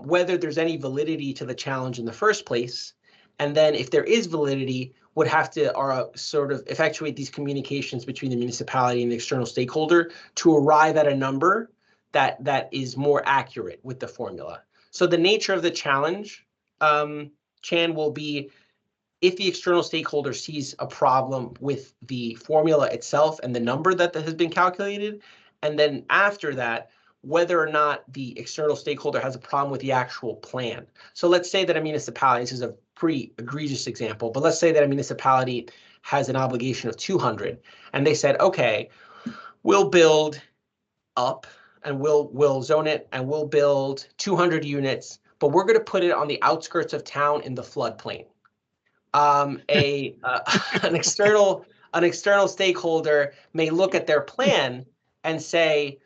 whether there's any validity to the challenge in the first place. And then if there is validity, would have to sort of effectuate these communications between the municipality and the external stakeholder to arrive at a number that is more accurate with the formula. So the nature of the challenge, Chan, will be if the external stakeholder sees a problem with the formula itself and the number that has been calculated, and then after that, whether or not the external stakeholder has a problem with the actual plan. So let's say that a municipality, this is a pretty egregious example, but let's say that a municipality has an obligation of 200, and they said, okay, we'll build up and we'll zone it and we'll build 200 units, but we're going to put it on the outskirts of town in the floodplain. An external stakeholder may look at their plan and say,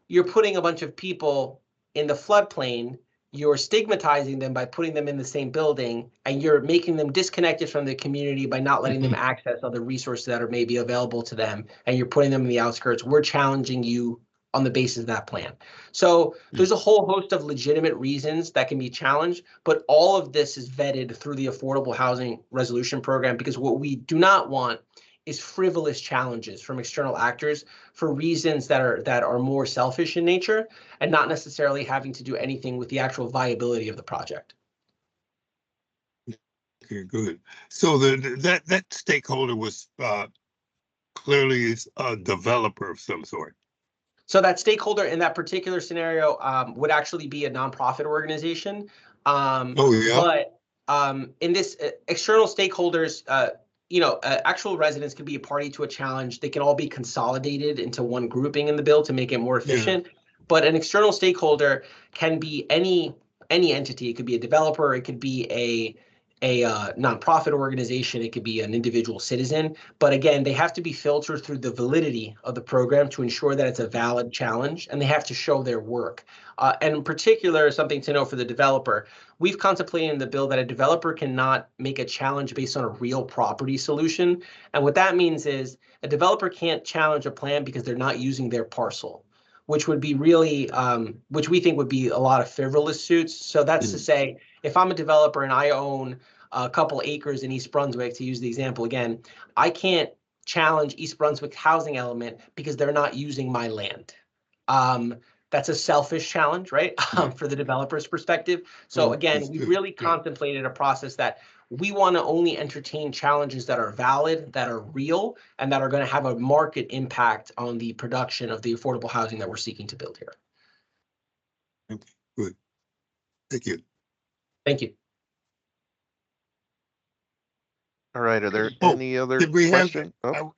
you're putting a bunch of people in the floodplain, you're stigmatizing them by putting them in the same building, and you're making them disconnected from the community by not letting them access other resources that are maybe available to them, and you're putting them in the outskirts. We're challenging you on the basis of that plan. So there's a whole host of legitimate reasons that can be challenged, but all of this is vetted through the Affordable Housing Resolution Program, because what we do not want is frivolous challenges from external actors for reasons that are more selfish in nature and not necessarily having to do anything with the actual viability of the project. Okay, good. So that stakeholder was clearly a developer of some sort. So that stakeholder in that particular scenario would actually be a nonprofit organization. But in this, external stakeholders, actual residents can be a party to a challenge. They can all be consolidated into one grouping in the bill to make it more efficient. But an external stakeholder can be any entity. It could be a developer. It could be a nonprofit organization. It could be an individual citizen. But again, they have to be filtered through the validity of the program to ensure that it's a valid challenge, and they have to show their work. And in particular, something to know for the developer, we've contemplated in the bill that a developer cannot make a challenge based on a real property solution. And what that means is a developer can't challenge a plan because they're not using their parcel, which would be really, which we think would be a lot of frivolous suits. So that's to say, if I'm a developer and I own a couple acres in East Brunswick, to use the example again, I can't challenge East Brunswick's housing element because they're not using my land. That's a selfish challenge, right? For the developer's perspective. So again, we really contemplated a process that we want to only entertain challenges that are valid, that are real, and that are going to have a market impact on the production of the affordable housing that we're seeking to build here. Okay, good. Thank you. Thank you. All right. Are there any other questions? Are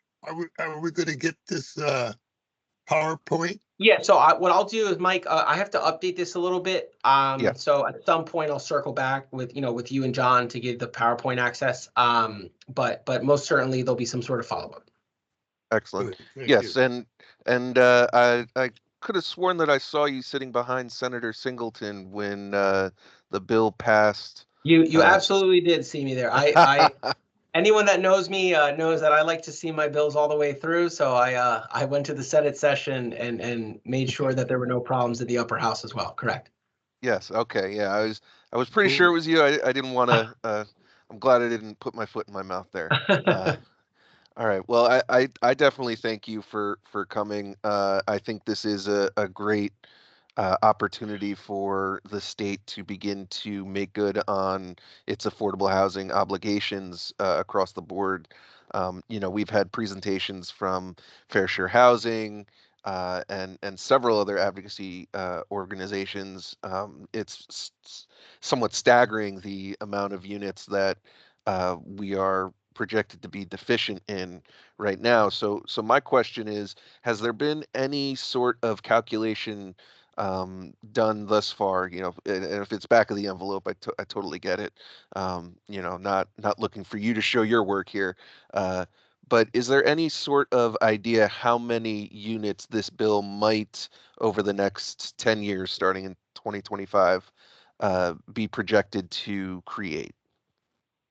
we going to get this PowerPoint? Yeah. So what I'll do is, Mike, I have to update this a little bit. So at some point I'll circle back with you and John to give the PowerPoint access. But most certainly there'll be some sort of follow up. Excellent. Yes, and I could have sworn that I saw you sitting behind Senator Singleton when the bill passed. You absolutely did see me there. I anyone that knows me knows that I like to see my bills all the way through. So I went to the Senate session and made sure that there were no problems in the upper house as well. Correct. Yes. Okay. Yeah. I was pretty sure it was you. I didn't want to. I'm glad I didn't put my foot in my mouth there. All right. Well, I definitely thank you for coming. I think this is a great opportunity for the state to begin to make good on its affordable housing obligations across the board. We've had presentations from Fair Share Housing and several other advocacy organizations. It's somewhat staggering the amount of units that we are projected to be deficient in right now. So my question is, has there been any sort of calculation done thus far? And if it's back of the envelope, I totally get it. Not looking for you to show your work here. But is there any sort of idea how many units this bill might, over the next 10 years, starting in 2025, be projected to create?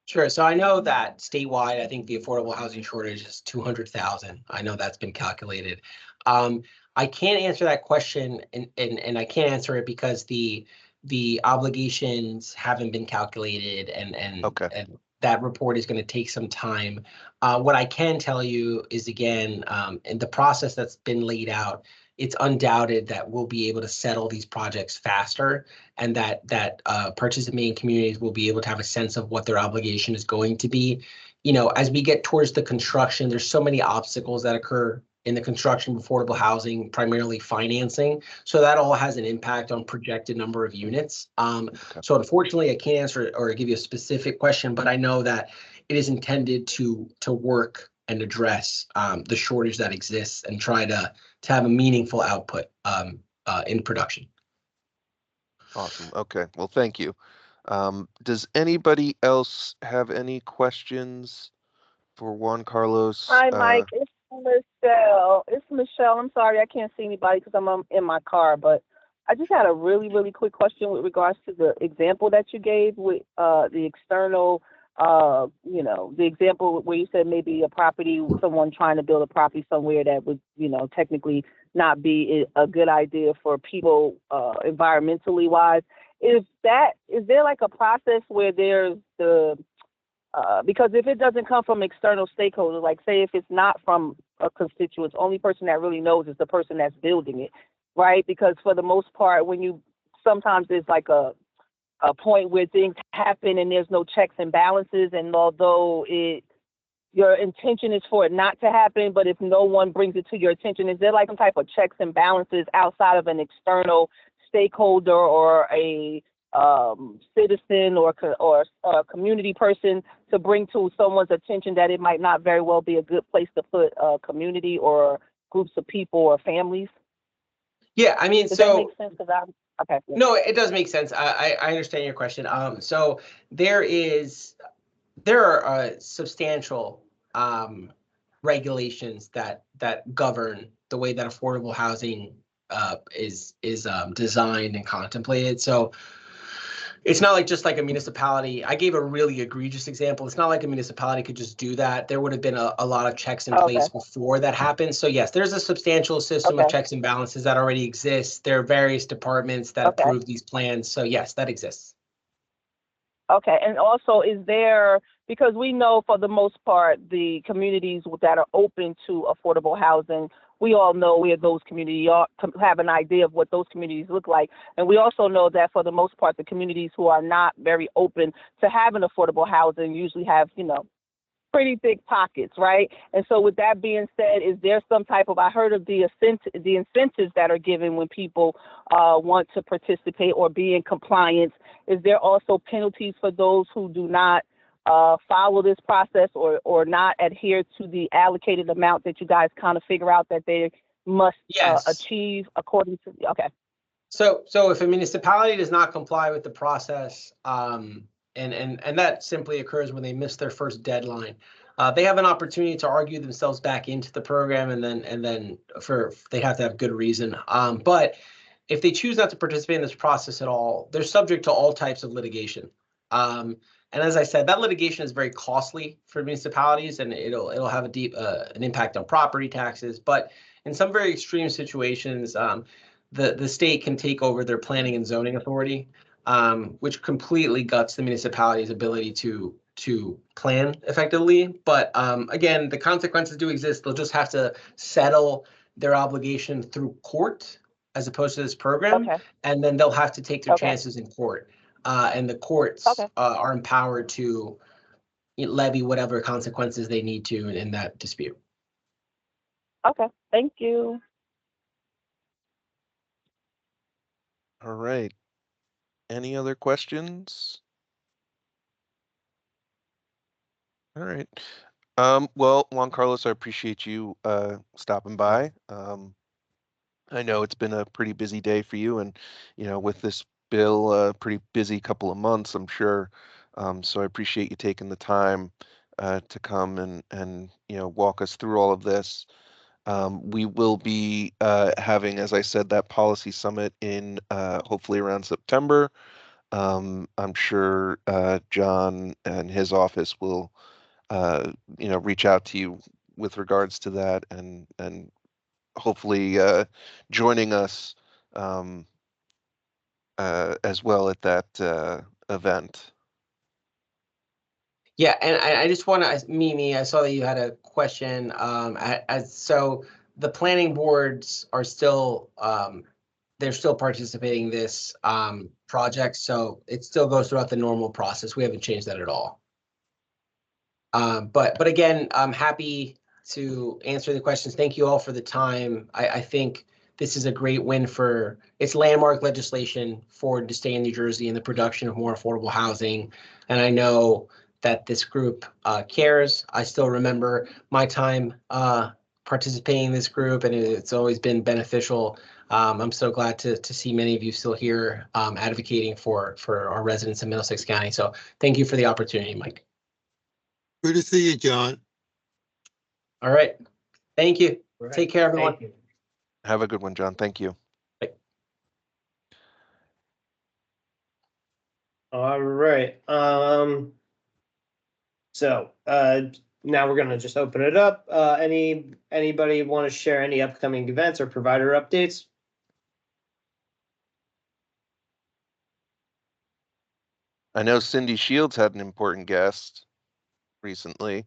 Sure. So I know that statewide, I think the affordable housing shortage is 200,000. I know that's been calculated. I can't answer that question, and I can't answer it because the obligations haven't been calculated, and that report is going to take some time. What I can tell you is, again, in the process that's been laid out, it's undoubted that we'll be able to settle these projects faster, and that participating communities will be able to have a sense of what their obligation is going to be. You know, as we get towards the construction, there's so many obstacles that occur in the construction of affordable housing, primarily financing. So that all has an impact on projected number of units. So unfortunately, I can't answer or give you a specific question, but I know that it is intended to work and address the shortage that exists and try to have a meaningful output in production. Awesome. Okay. Well, thank you. Does anybody else have any questions for Juan Carlos? Hi, Mike. It's Michelle. It's Michelle. I'm sorry I can't see anybody because I'm in my car, but I just had a really, really quick question with regards to the example that you gave with the external, the example where you said maybe a property, someone trying to build a property somewhere that would, technically not be a good idea for people environmentally wise. Is there like a process where there's because if it doesn't come from external stakeholders, like say if it's not from a constituent, only person that really knows is the person that's building it, right? Because for the most part, sometimes there's like a point where things happen and there's no checks and balances, and although your intention is for it not to happen, but if no one brings it to your attention, is there like some type of checks and balances outside of an external stakeholder or a citizen or a community person to bring to someone's attention that it might not very well be a good place to put a community or groups of people or families? Yeah, I mean, Does so that make sense? Okay. no, it does make sense. I understand your question. So there are substantial regulations that govern the way that affordable housing is designed and contemplated. So it's not like just like a municipality. I gave a really egregious example. It's not like a municipality could just do that. There would have been a lot of checks in place before that happened. So yes, there's a substantial system of checks and balances that already exists. There are various departments that approve these plans. So yes, that exists. Okay, and also because we know for the most part, the communities that are open to affordable housing, we all know where those communities have an idea of what those communities look like. And we also know that for the most part, the communities who are not very open to having affordable housing usually have, pretty big pockets, right? And so with that being said, is there some type of, I heard of the incentives that are given when people want to participate or be in compliance. Is there also penalties for those who do not follow this process or not adhere to the allocated amount that you guys kind of figure out that they must achieve according to? Okay. So if a municipality does not comply with the process, and that simply occurs when they miss their first deadline, they have an opportunity to argue themselves back into the program, and then they have to have good reason. But if they choose not to participate in this process at all, they're subject to all types of litigation. And as I said, that litigation is very costly for municipalities, and it'll have an impact on property taxes. But in some very extreme situations, the state can take over their planning and zoning authority, which completely guts the municipality's ability to plan effectively. But again, the consequences do exist. They'll just have to settle their obligation through court as opposed to this program, and then they'll have to take their chances in court. And the courts are empowered to levy whatever consequences they need to in that dispute. Okay, thank you. All right. Any other questions? All right. Well, Juan Carlos, I appreciate you stopping by. I know it's been a pretty busy day for you, and with this bill, a pretty busy couple of months, I'm sure. So I appreciate you taking the time to come and walk us through all of this. We will be having, as I said, that policy summit in hopefully around September. I'm sure John and his office will reach out to you with regards to that, and hopefully joining us as well at that event. Yeah, and I just want to, Mimi, I saw that you had a question. So the planning boards are still, they're still participating in this project, so it still goes throughout the normal process. We haven't changed that at all. But again, I'm happy to answer the questions. Thank you all for the time. I think this is a great win for, it's landmark legislation for to stay in New Jersey in the production of more affordable housing. And I know that this group cares. I still remember my time participating in this group, and it's always been beneficial. I'm so glad to see many of you still here advocating for our residents in Middlesex County. So thank you for the opportunity, Mike. Good to see you, John. All right. Thank you. Right. Take care, everyone. Thank you. Have a good one, John. Thank you. All right. So now we're gonna just open it up. Anybody want to share any upcoming events or provider updates? I know Cindy Shields had an important guest recently.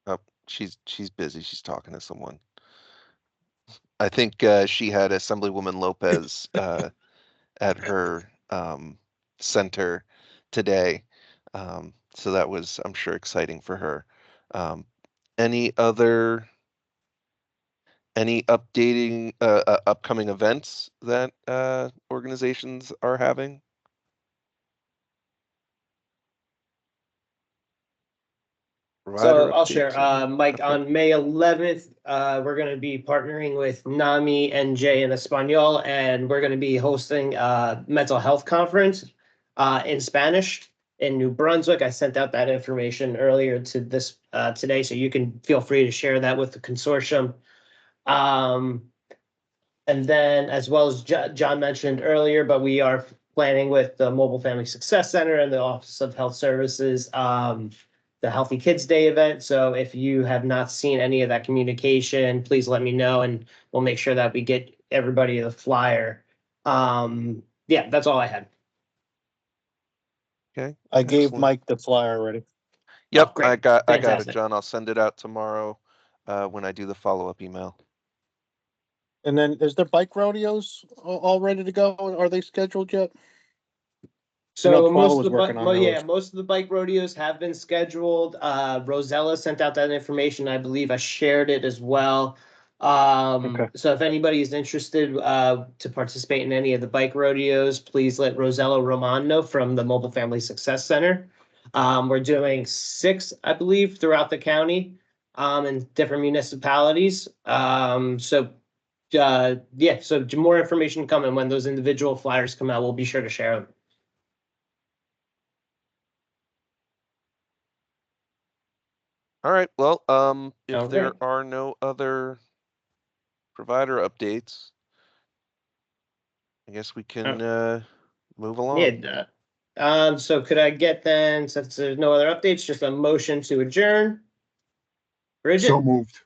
Oh, she's busy. She's talking to someone. I think she had Assemblywoman Lopez at her center today. So that was, I'm sure, exciting for her. Any updating upcoming events that organizations are having? So Provider I'll share, updates. Mike, Okay. on May 11th, we're going to be partnering with NAMI NJ and Espanol, and we're going to be hosting a mental health conference in Spanish in New Brunswick. I sent out that information earlier to this today, so you can feel free to share that with the consortium. And then, as well as John mentioned earlier, but we are planning with the Mobile Family Success Center and the Office of Health Services, the Healthy Kids Day event. So if you have not seen any of that communication, please let me know and we'll make sure that we get everybody the flyer. Yeah, that's all I had. Okay. I gave Excellent. Mike the flyer already. Yep, Oh, great. I got it, Fantastic. John. I'll send it out tomorrow when I do the follow-up email. And then is there bike rodeos all ready to go? Are they scheduled yet? I know So Paula most of was the working on yeah, those. most of the bike rodeos have been scheduled. Rosella sent out that information. I believe I shared it as well. Okay. So if anybody is interested to participate in any of the bike rodeos, please let Rosella Roman know from the Mobile Family Success Center. We're doing 6, I believe, throughout the county in different municipalities. So yeah, so more information coming when those individual flyers come out. We'll be sure to share them. All right. Well, if Okay. there are no other provider updates, I guess we can move along. Yeah. So could I get then, since there's no other updates, just a motion to adjourn? Bridget? So moved.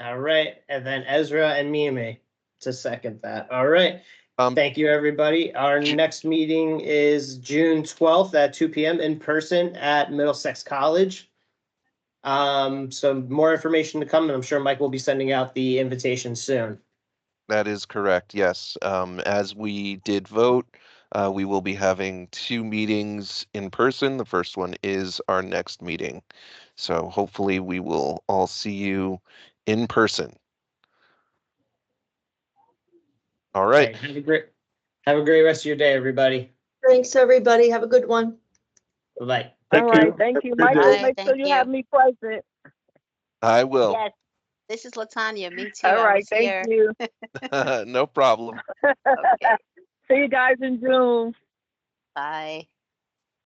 All right, and then Ezra and Mimi to second that. All right. Thank you, everybody. Our next meeting is June 12th at 2 p.m. in person at Middlesex College. So more information to come, and I'm sure Mike will be sending out the invitation soon. That is correct. Yes. As we did vote, we will be having 2 meetings in person. The first one is our next meeting. So hopefully we will all see you in person. All right. Have a great rest of your day, everybody. Thanks, everybody. Have a good one. Bye. All right, thank you. Michael, Bye, make sure thank you you. have me present. I will. Yes, this is Latanya. Me too. All I right, was thank here. you. No problem. Okay. See you guys in June. Bye.